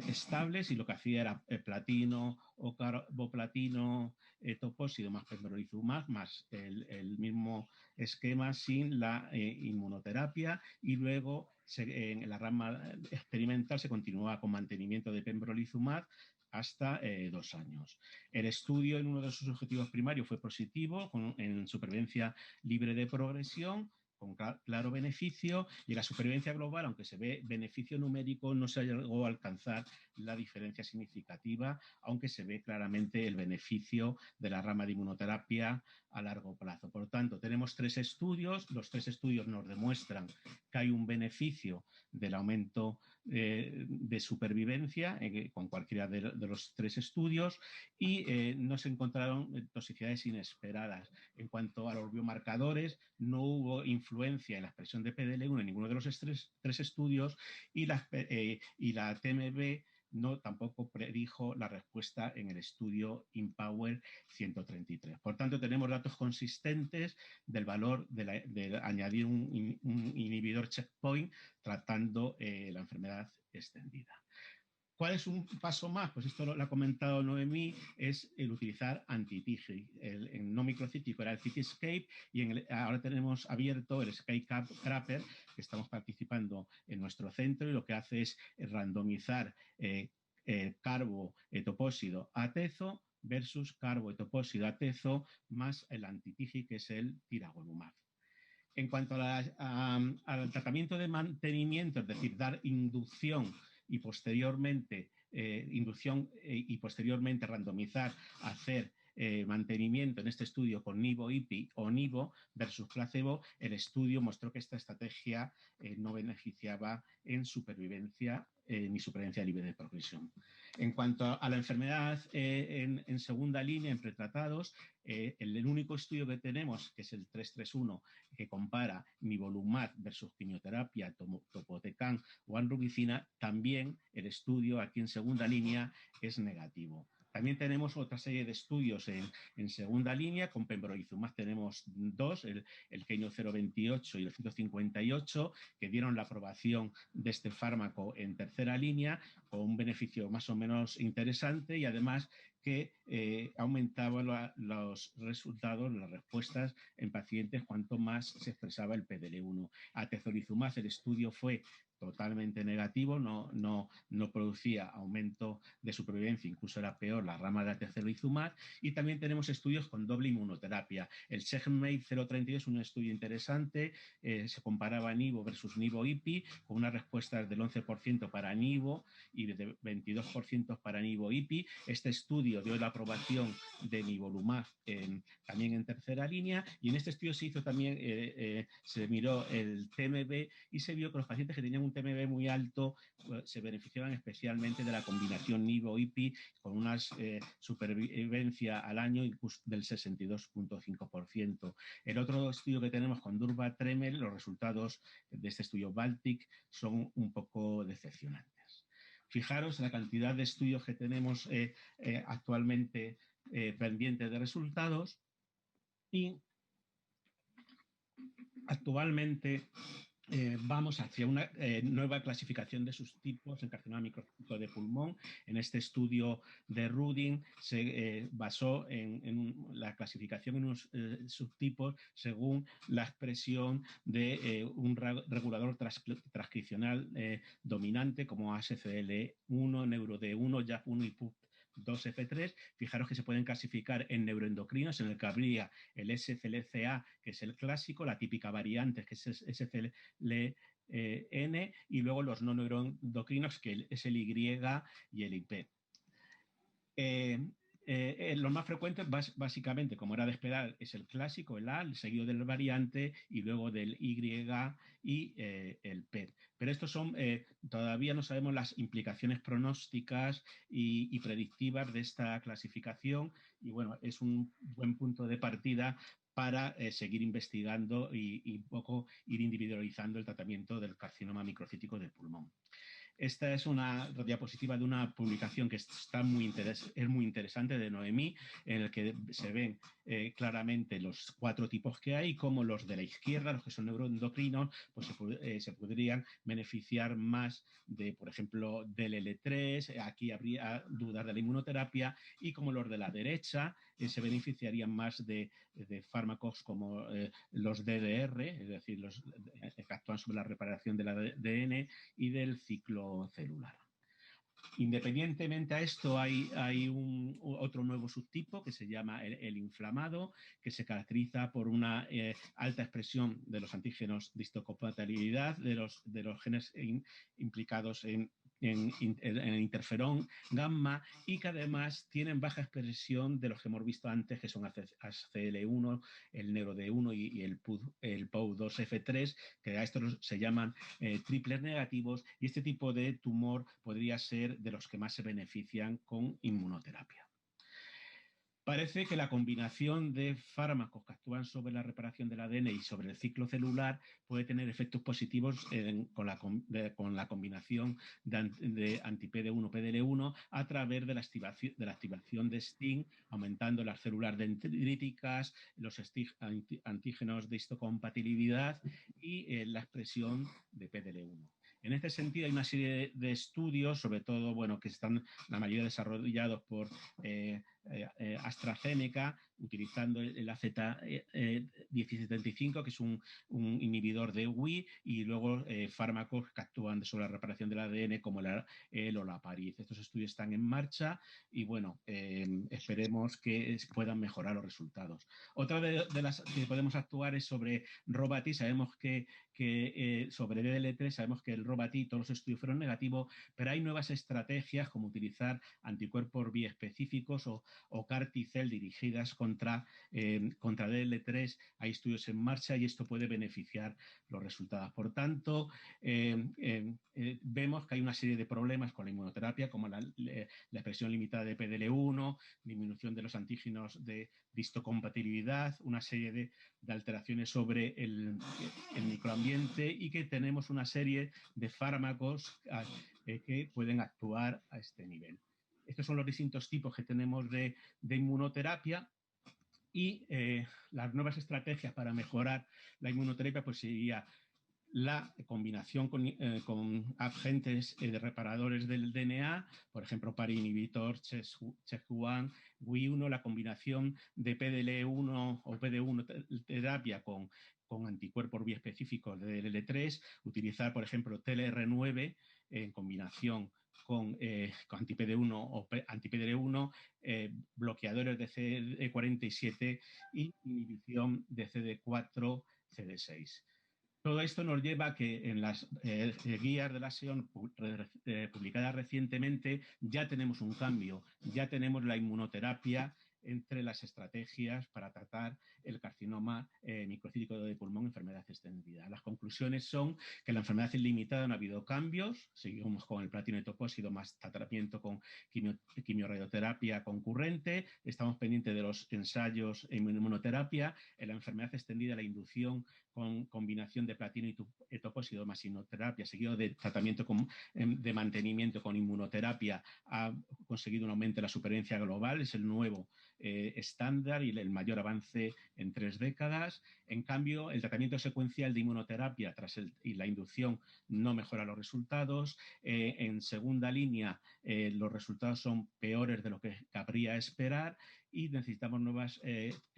estables, y lo que hacía era platino o carboplatino topósido más pembrolizumab, más el mismo esquema sin la inmunoterapia, y luego en la rama experimental se continuaba con mantenimiento de pembrolizumab hasta 2 años. El estudio, en uno de sus objetivos primarios, fue positivo en supervivencia libre de progresión, con claro beneficio, y la supervivencia global, aunque se ve beneficio numérico, no se llegó a alcanzar la diferencia significativa, aunque se ve claramente el beneficio de la rama de inmunoterapia a largo plazo. Por tanto, tenemos 3 estudios. Los 3 estudios nos demuestran que hay un beneficio del aumento de supervivencia con cualquiera de los 3 estudios, y no se encontraron toxicidades inesperadas. En cuanto a los biomarcadores, no hubo influencia en la expresión de PDL1 en ninguno de los 3 estudios, y la TMB tampoco predijo la respuesta en el estudio IMpower 133. Por tanto, tenemos datos consistentes del valor de añadir un inhibidor checkpoint tratando la enfermedad extendida. ¿Cuál es un paso más? Pues esto lo ha comentado Noemí, es el utilizar anti-TIGIT. El no microcítico era el Cityscape y ahora tenemos abierto el Skycrapper, que estamos participando en nuestro centro, y lo que hace es randomizar carbo etopósido atezo versus carbo etopósido atezo más el anti-TIGIT, que es el tiragolumab. En cuanto al tratamiento de mantenimiento, es decir, dar inducción y posteriormente randomizar, hacer mantenimiento en este estudio con nivo-IPI o nivo versus placebo, el estudio mostró que esta estrategia no beneficiaba en supervivencia ni supervivencia libre de progresión. En cuanto a la enfermedad en segunda línea, en pretratados, el único estudio que tenemos, que es el 331, que compara nivolumab versus quimioterapia, topotecan o anrubicina, también el estudio aquí en segunda línea es negativo. También tenemos otra serie de estudios en segunda línea. Con pembrolizumab tenemos dos, el Kenyo 028 y el 158, que dieron la aprobación de este fármaco en tercera línea, con un beneficio más o menos interesante y además que aumentaba los resultados, las respuestas en pacientes cuanto más se expresaba el PDL1. Atezolizumab, el estudio fue totalmente negativo, no producía aumento de supervivencia, incluso era peor la rama de atezolizumab, y también tenemos estudios con doble inmunoterapia. El Checkmate 032 es un estudio interesante, se comparaba nivo versus nivo-IPI, con unas respuestas del 11% para nivo y de 22% para nivo-IPI. Este estudio dio la aprobación de nivolumab también en tercera línea, y en este estudio se hizo también, se miró el TMB y se vio que los pacientes que tenían un TMB muy alto se beneficiaban especialmente de la combinación nivo-IPI con una supervivencia al año del 62,5%. El otro estudio que tenemos con Durva-Tremel, los resultados de este estudio Baltic son un poco decepcionantes. Fijaros la cantidad de estudios que tenemos actualmente pendientes de resultados, y actualmente vamos hacia una nueva clasificación de subtipos en carcinoma microcítico de pulmón. En este estudio de Rudin se basó en la clasificación en unos subtipos según la expresión de un regulador transcripcional dominante como ASCL1, NeuroD1, JAK1 y PUB2F3. Fijaros que se pueden clasificar en neuroendocrinos, en el que habría el SCLCA, que es el clásico, la típica variante, que es SCLN, y luego los no neuroendocrinos, que es el Y y el IP. Los más frecuentes, básicamente, como era de esperar, es el clásico, el A, seguido del variante y luego del Y y el PET. Pero estos son, todavía no sabemos las implicaciones pronósticas y predictivas de esta clasificación, y bueno, es un buen punto de partida para seguir investigando y un poco ir individualizando el tratamiento del carcinoma microcítico del pulmón. Esta es una diapositiva de una publicación que es muy interesante, de Noemí, en el que se ven claramente los 4 tipos que hay, como los de la izquierda, los que son neuroendocrinos, pues se podrían beneficiar más de, por ejemplo, del L3, aquí habría dudas de la inmunoterapia, y como los de la derecha se beneficiarían más de fármacos como los DDR, es decir, los que actúan sobre la reparación del ADN y del ciclo celular. Independientemente a esto, hay otro nuevo subtipo que se llama el inflamado, que se caracteriza por una alta expresión de los antígenos de histocompatibilidad de los genes implicados en el interferón gamma, y que además tienen baja expresión de los que hemos visto antes, que son ACL1, el NeuroD1 y el POU2F3, que a estos se llaman triples negativos, y este tipo de tumor podría ser de los que más se benefician con inmunoterapia. Parece que la combinación de fármacos que actúan sobre la reparación del ADN y sobre el ciclo celular puede tener efectos positivos con la combinación de anti-PD1, PDL1 a través de la activación de STING, aumentando las células dendríticas, los antígenos de histocompatibilidad y la expresión de PDL1. En este sentido, hay una serie de estudios, sobre todo, bueno, que están la mayoría desarrollados por AstraZeneca, utilizando el AZ-1075, que es un inhibidor de Wii, y luego fármacos que actúan sobre la reparación del ADN, como el olaparib. Estos estudios están en marcha y, bueno, esperemos que puedan mejorar los resultados. Otra de las que podemos actuar es sobre Robat. Sabemos que sobre DLL3 sabemos que el Robat, todos los estudios fueron negativos, pero hay nuevas estrategias como utilizar anticuerpos biespecíficos o CAR T-cell dirigidas contra DLL3. Hay estudios en marcha y esto puede beneficiar los resultados. Por tanto, vemos que hay una serie de problemas con la inmunoterapia, como la expresión limitada de PDL1, disminución de los antígenos de histocompatibilidad, una serie de alteraciones sobre el microambiente, y que tenemos una serie de fármacos que pueden actuar a este nivel. Estos son los distintos tipos que tenemos de inmunoterapia, y las nuevas estrategias para mejorar la inmunoterapia pues sería la combinación con agentes de reparadores del DNA, por ejemplo, PAR-inhibitor, CHEK1, WI1, la combinación de PDL1 o PD1 terapia con anticuerpos biespecíficos de DLL3, utilizar, por ejemplo, TLR9 en combinación con anti-PD1 o anti-PDL1, bloqueadores de CD47 y inhibición de CD4, CD6. Todo esto nos lleva a que en las guías de la SEON publicadas recientemente ya tenemos un cambio, ya tenemos la inmunoterapia entre las estrategias para tratar el carcinoma microcítico de pulmón, enfermedad extendida. Las conclusiones son que la enfermedad es limitada, no ha habido cambios, seguimos con el platino etopósido más tratamiento con quimioradioterapia concurrente, estamos pendientes de los ensayos en inmunoterapia, en la enfermedad extendida la inducción con combinación de platino y etopósido más inmunoterapia, seguido de tratamiento de mantenimiento con inmunoterapia, ha conseguido un aumento de la supervivencia global, es el nuevo estándar y el mayor avance en 3 décadas. En cambio, el tratamiento secuencial de inmunoterapia y la inducción no mejora los resultados. En segunda línea, los resultados son peores de lo que cabría esperar, y necesitamos nuevas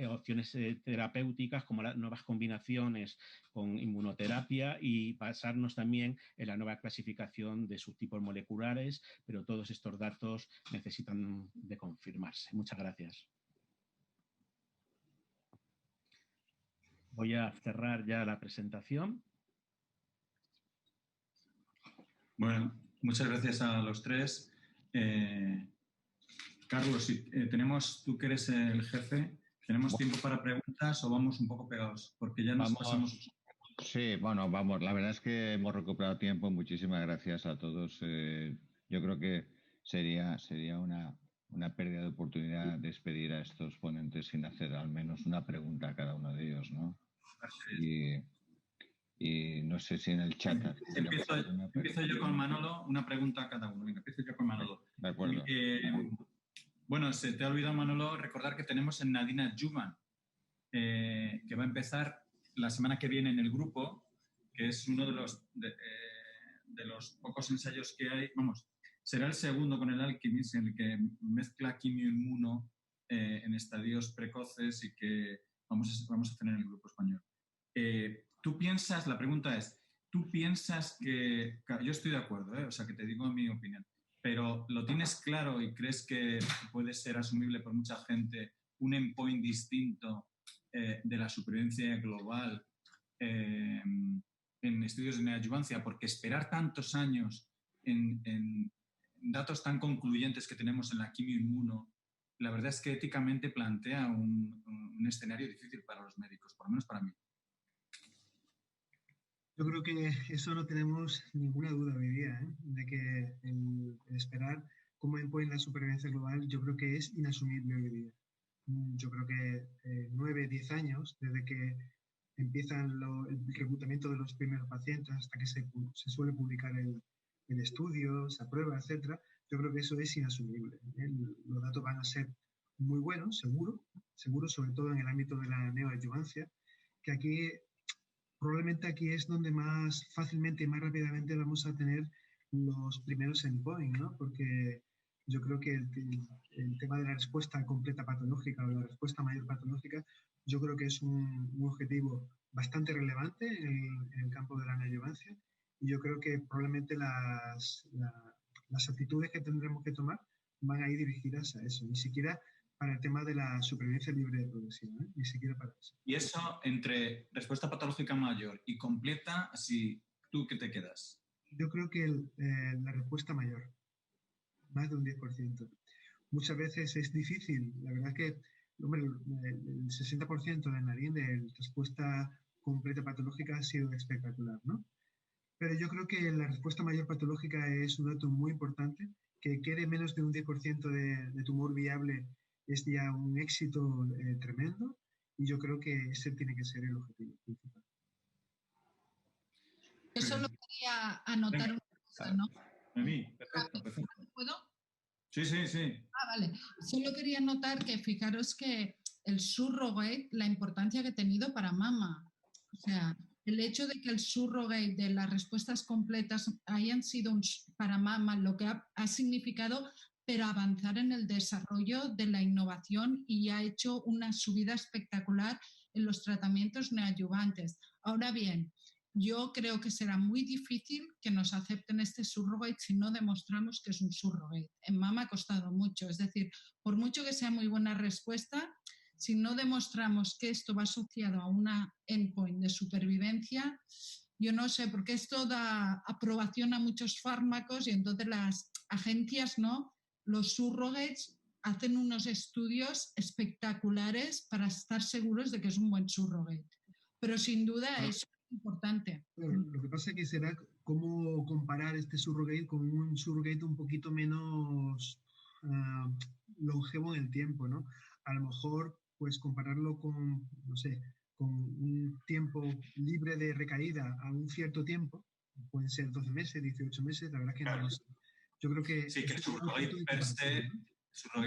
opciones terapéuticas, como las nuevas combinaciones con inmunoterapia, y basarnos también en la nueva clasificación de subtipos moleculares, pero todos estos datos necesitan de confirmarse. Muchas gracias. Voy a cerrar ya la presentación. Bueno, muchas gracias a los tres. Carlos, tú que eres el jefe, ¿tenemos tiempo para preguntas o vamos un poco pegados? Porque ya nos pasamos. Sí, bueno, vamos. La verdad es que hemos recuperado tiempo. Muchísimas gracias a todos. Yo creo que sería una pérdida de oportunidad despedir a estos ponentes sin hacer al menos una pregunta a cada uno de ellos, ¿no? Y no sé si en el chat... Empiezo yo con Manolo, una pregunta a cada uno. Venga, empiezo yo con Manolo. De acuerdo. Bueno, se te ha olvidado, Manolo, recordar que tenemos en Nadine Adjuvant, que va a empezar la semana que viene en el grupo, que es uno de los pocos ensayos que hay. Vamos, será el segundo con el Alchemist, en el que mezcla quimioinmuno en estadios precoces y que vamos a hacer en el grupo español. La pregunta es, ¿tú piensas que... Yo estoy de acuerdo, o sea, que te digo mi opinión, pero ¿lo tienes claro y crees que puede ser asumible por mucha gente un endpoint distinto de la supervivencia global en estudios de neoadjuvancia? Porque esperar tantos años en datos tan concluyentes que tenemos en la quimioinmuno, la verdad es que éticamente plantea un escenario difícil para los médicos, por lo menos para mí. Yo creo que eso no tenemos ninguna duda hoy día, de que el esperar como endpoint la supervivencia global, yo creo que es inasumible hoy día. Yo creo que 9, 10 años desde que empiezan el reclutamiento de los primeros pacientes hasta que se suele publicar el estudio, se aprueba, etcétera, yo creo que eso es inasumible. Los datos van a ser muy buenos, seguro, sobre todo en el ámbito de la neoadjuvancia, que aquí probablemente aquí es donde más fácilmente y más rápidamente vamos a tener los primeros endpoints, ¿no? Porque yo creo que el tema de la respuesta completa patológica o la respuesta mayor patológica, yo creo que es un objetivo bastante relevante en el campo de la neoadjuvancia, y yo creo que probablemente las actitudes que tendremos que tomar van a ir dirigidas a eso, ni siquiera para el tema de la supervivencia libre de progresión, ¿eh? Ni siquiera para eso. Y eso, entre respuesta patológica mayor y completa, así, ¿tú qué te quedas? Yo creo que la respuesta mayor, más de un 10%. Muchas veces es difícil, la verdad es que hombre, el 60% de Narín de respuesta completa patológica ha sido espectacular, ¿no? Pero yo creo que la respuesta mayor patológica es un dato muy importante, que quede menos de un 10% de tumor viable es ya un éxito tremendo, y yo creo que ese tiene que ser el objetivo principal. Yo solo quería anotar una cosa, ¿no? A mí, perfecto. ¿Puedo? Sí. Vale. Solo quería anotar que fijaros que el surrogate, la importancia que ha tenido para mama. O sea, el hecho de que el surrogate de las respuestas completas hayan sido para mama lo que ha significado, pero avanzar en el desarrollo de la innovación, y ha hecho una subida espectacular en los tratamientos neoadyuvantes. Ahora bien, yo creo que será muy difícil que nos acepten este surrogate si no demostramos que es un surrogate. En mama ha costado mucho, es decir, por mucho que sea muy buena respuesta, si no demostramos que esto va asociado a una endpoint de supervivencia, yo no sé, porque esto da aprobación a muchos fármacos y entonces las agencias, ¿no? Los surrogates hacen unos estudios espectaculares para estar seguros de que es un buen surrogate. Pero sin duda es importante. Bueno, lo que pasa es que será cómo comparar este surrogate con un surrogate un poquito menos longevo en el tiempo, ¿no? A lo mejor, pues compararlo con, no sé, con un tiempo libre de recaída a un cierto tiempo, pueden ser 12 meses, 18 meses, la verdad es que no lo sé. Yo creo que... Sí, que el surrogate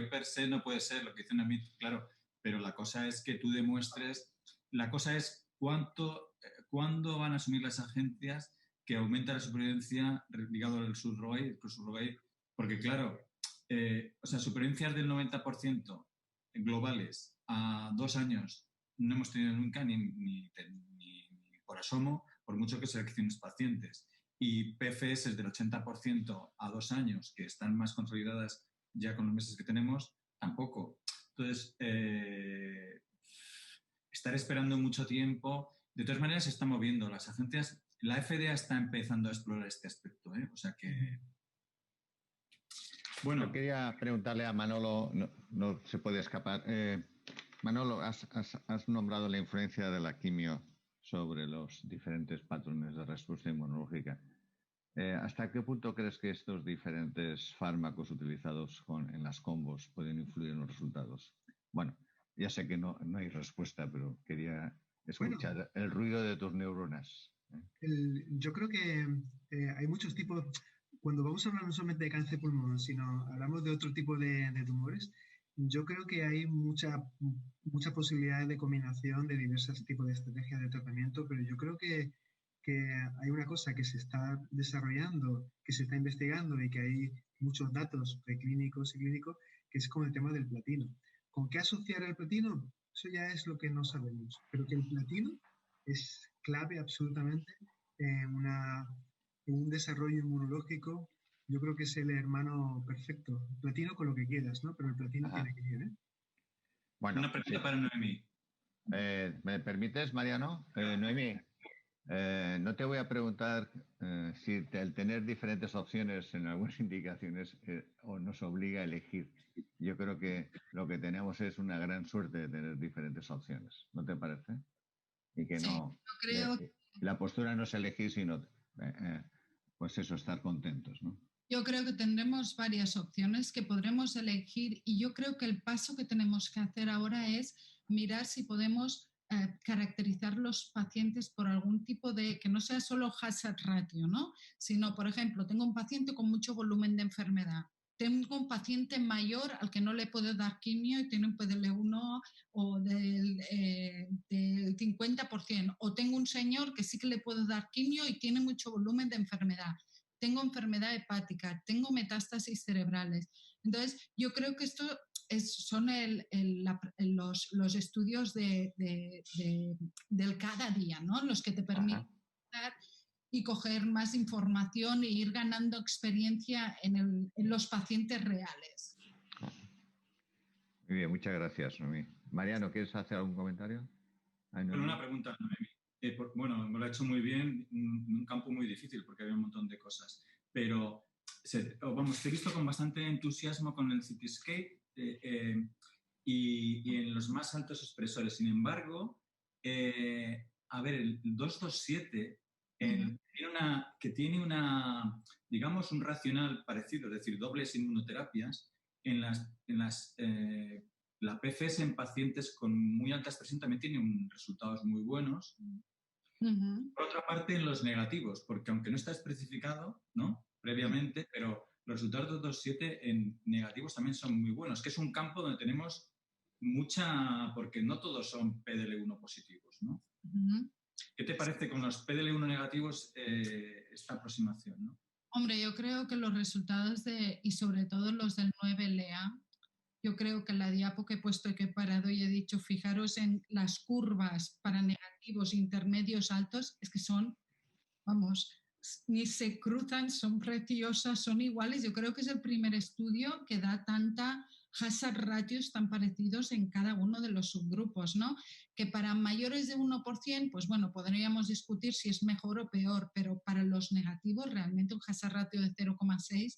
per se no puede ser lo que dice Namit, claro, pero la cosa es que tú demuestres, la cosa es cuándo van a asumir las agencias que aumenta la supervivencia ligado al surrogate, porque claro, o sea, supervivencias del 90% globales a 2 años no hemos tenido nunca ni por asomo, por mucho que selecciones pacientes. Y PFS del 80% a 2 años, que están más consolidadas ya con los meses que tenemos, tampoco. Entonces, estar esperando mucho tiempo. De todas maneras, se está moviendo. Las agencias, la FDA está empezando a explorar este aspecto, ¿eh? O sea que... Bueno, yo quería preguntarle a Manolo, no se puede escapar. Manolo, has nombrado la influencia de la quimio sobre los diferentes patrones de respuesta inmunológica. ¿Hasta qué punto crees que estos diferentes fármacos utilizados en las combos pueden influir en los resultados? Bueno, ya sé que no hay respuesta, pero quería escuchar el ruido de tus neuronas. Yo creo que hay muchos tipos. Cuando vamos a hablar no solamente de cáncer de pulmón, sino hablamos de otro tipo de tumores, yo creo que hay mucha posibilidad de combinación de diversos tipos de estrategias de tratamiento, pero yo creo que hay una cosa que se está desarrollando, que se está investigando y que hay muchos datos preclínicos y clínicos, que es con el tema del platino. ¿Con qué asociar el platino? Eso ya es lo que no sabemos, pero que el platino es clave absolutamente en un desarrollo inmunológico. Yo creo que es el hermano perfecto. Platino con lo que quieras, ¿no? Pero el platino tiene que ir, ¿eh? Bueno, una pregunta para Noemí. ¿Me permites, Mariano? Noemí, no te voy a preguntar si el tener diferentes opciones en algunas indicaciones o nos obliga a elegir. Yo creo que lo que tenemos es una gran suerte de tener diferentes opciones. ¿No te parece? Y que no... Yo creo la postura no es elegir, sino pues eso, estar contentos, ¿no? Yo creo que tendremos varias opciones que podremos elegir, y yo creo que el paso que tenemos que hacer ahora es mirar si podemos caracterizar los pacientes por algún tipo de, que no sea solo hazard ratio, ¿no? Sino, por ejemplo, tengo un paciente con mucho volumen de enfermedad, tengo un paciente mayor al que no le puedo dar quimio y tiene un PDL1 o del 50%, o tengo un señor que sí que le puedo dar quimio y tiene mucho volumen de enfermedad, tengo enfermedad hepática, tengo metástasis cerebrales. Entonces, yo creo que esto son los estudios del cada día, ¿no? Los que te permiten dar y coger más información e ir ganando experiencia en los pacientes reales. Muy bien, muchas gracias, Noemí. Mariano, ¿quieres hacer algún comentario? Bueno, una pregunta, Noemí. Bueno, me lo ha hecho muy bien, un campo muy difícil porque había un montón de cosas, pero te he visto con bastante entusiasmo con el Cityscape y en los más altos expresores. Sin embargo, a ver, el 227 tiene digamos, un racional parecido, es decir, dobles inmunoterapias, la PFS en pacientes con muy alta expresión también tiene resultados muy buenos. Por otra parte, en los negativos, porque aunque no está especificado, ¿no?, previamente, pero los resultados de 227 en negativos también son muy buenos, que es un campo donde tenemos porque no todos son PDL1 positivos, ¿no? ¿Qué te parece con los PDL1 negativos esta aproximación, ¿no? Hombre, yo creo que los resultados y sobre todo los del 9LA, yo creo que la diapo que he puesto y que he parado y he dicho, fijaros en las curvas para negativos, intermedios, altos, es que son, vamos, ni se cruzan, son preciosas, son iguales. Yo creo que es el primer estudio que da tanta hazard ratios tan parecidos en cada uno de los subgrupos, ¿no? Que para mayores de 1%, pues bueno, podríamos discutir si es mejor o peor, pero para los negativos realmente un hazard ratio de 0,6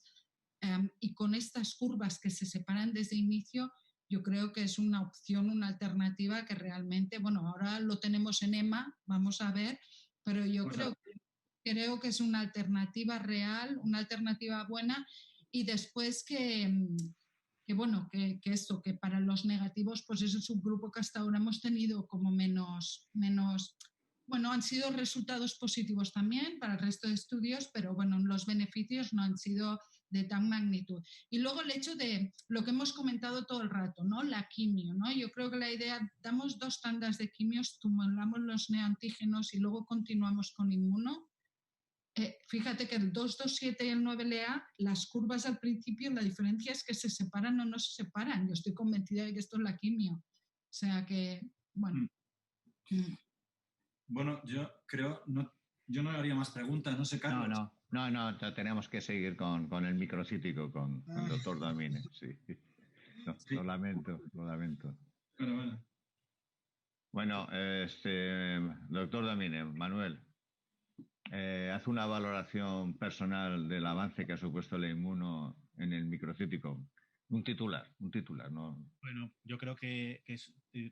y con estas curvas que se separan desde inicio, yo creo que es una opción, una alternativa que realmente, bueno, ahora lo tenemos en EMA, vamos a ver, pero yo creo que es una alternativa real, una alternativa buena, y después que para los negativos, pues es un subgrupo que hasta ahora hemos tenido como menos, bueno, han sido resultados positivos también para el resto de estudios, pero bueno, los beneficios no han sido de tan magnitud. Y luego el hecho de lo que hemos comentado todo el rato, ¿no? La quimio, ¿no? Yo creo que la idea, damos 2 tandas de quimios, estimulamos los neoantígenos y luego continuamos con inmuno. Fíjate que el 227 y el 9LA, las curvas al principio, la diferencia es que se separan o no se separan. Yo estoy convencida de que esto es la quimio. O sea que, bueno. Bueno, yo creo, yo no haría más preguntas, no sé, Carlos. No, tenemos que seguir con el microcítico, con el doctor Domine, sí. Sí. Lo lamento. Bueno, doctor Domine, Manuel, haz una valoración personal del avance que ha supuesto el inmuno en el microcítico. Un titular, ¿no? Bueno, yo creo que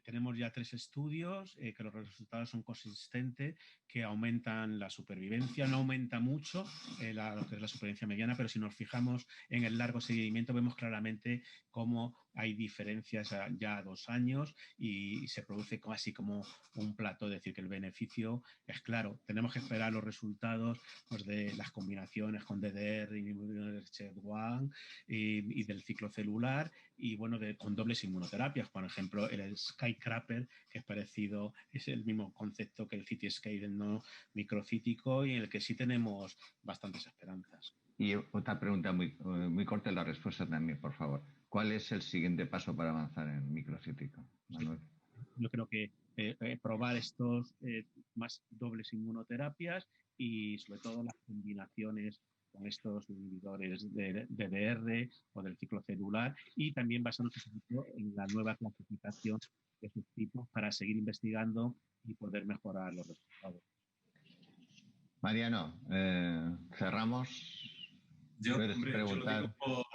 tenemos ya 3 estudios, que los resultados son consistentes, que aumentan la supervivencia, no aumenta mucho lo que es la supervivencia mediana, pero si nos fijamos en el largo seguimiento vemos claramente cómo hay diferencias ya a 2 años y se produce casi como un plató, es decir, que el beneficio es claro. Tenemos que esperar los resultados pues, de las combinaciones con DDR, inhibidores CHED1 y del ciclo celular y bueno, con dobles inmunoterapias, por ejemplo, el Skycrapper, que es parecido, es el mismo concepto que el Cityscape no microcítico y en el que sí tenemos bastantes esperanzas. Y otra pregunta muy corta, la respuesta también, por favor. ¿Cuál es el siguiente paso para avanzar en microcítico, Manuel? Yo creo que probar estos más dobles inmunoterapias y sobre todo las combinaciones con estos inhibidores de DDR o del ciclo celular y también basándonos en la nueva clasificación de sus tipos para seguir investigando y poder mejorar los resultados. Mariano, cerramos. Yo lo digo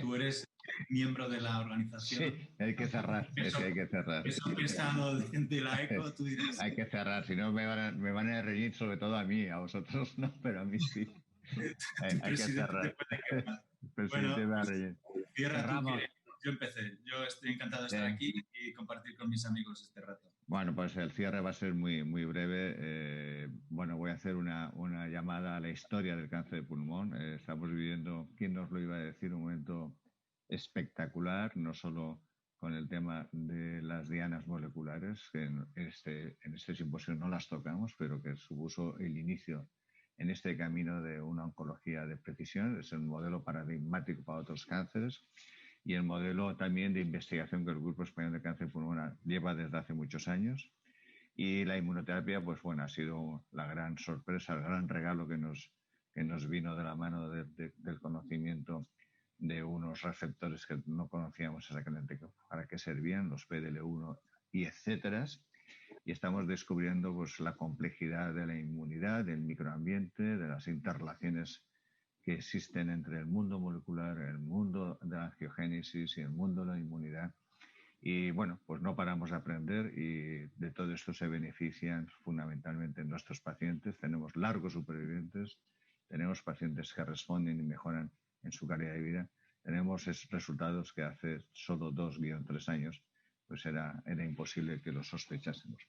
tú eres miembro de la organización. Sí, hay que cerrar. Eso pesado de la ECO, tú dirás. Hay que cerrar, si no me van a reñir, sobre todo a mí, a vosotros no, pero a mí sí. Hay que cerrar. El presidente va a reñir. Cerramos. Yo empecé. Yo estoy encantado de estar aquí y compartir con mis amigos este rato. Bueno, pues el cierre va a ser muy breve. Bueno, voy a hacer una llamada a la historia del cáncer de pulmón. Estamos viviendo, ¿quién nos lo iba a decir? Un momento espectacular, no solo con el tema de las dianas moleculares, que en este simposio no las tocamos, pero que supuso el inicio en este camino de una oncología de precisión. Es un modelo paradigmático para otros cánceres y el modelo también de investigación que el Grupo Español de Cáncer Pulmonar lleva desde hace muchos años. Y la inmunoterapia, pues bueno, ha sido la gran sorpresa, el gran regalo que nos vino de la mano del conocimiento de unos receptores que no conocíamos exactamente para qué servían, los PDL1 y etcétera. Y estamos descubriendo pues la complejidad de la inmunidad, del microambiente, de las interrelaciones que existen entre el mundo molecular, el mundo de la angiogénesis y el mundo de la inmunidad. Y bueno, pues no paramos de aprender y de todo esto se benefician fundamentalmente nuestros pacientes. Tenemos largos supervivientes, tenemos pacientes que responden y mejoran en su calidad de vida. Tenemos resultados que hace solo 2-3 años pues era imposible que los sospechásemos.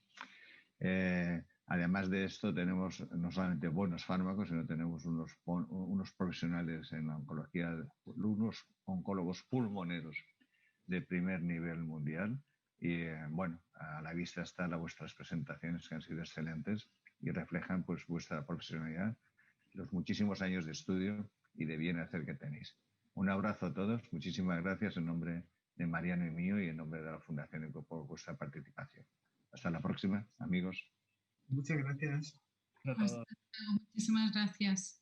Además de esto, tenemos no solamente buenos fármacos, sino tenemos unos profesionales en la oncología, unos oncólogos pulmoneros de primer nivel mundial. Y bueno, a la vista están vuestras presentaciones que han sido excelentes y reflejan pues vuestra profesionalidad, los muchísimos años de estudio y de bien hacer que tenéis. Un abrazo a todos, muchísimas gracias en nombre de Mariano y mío y en nombre de la Fundación ECO por vuestra participación. Hasta la próxima, amigos. Muchas gracias. Muchísimas gracias.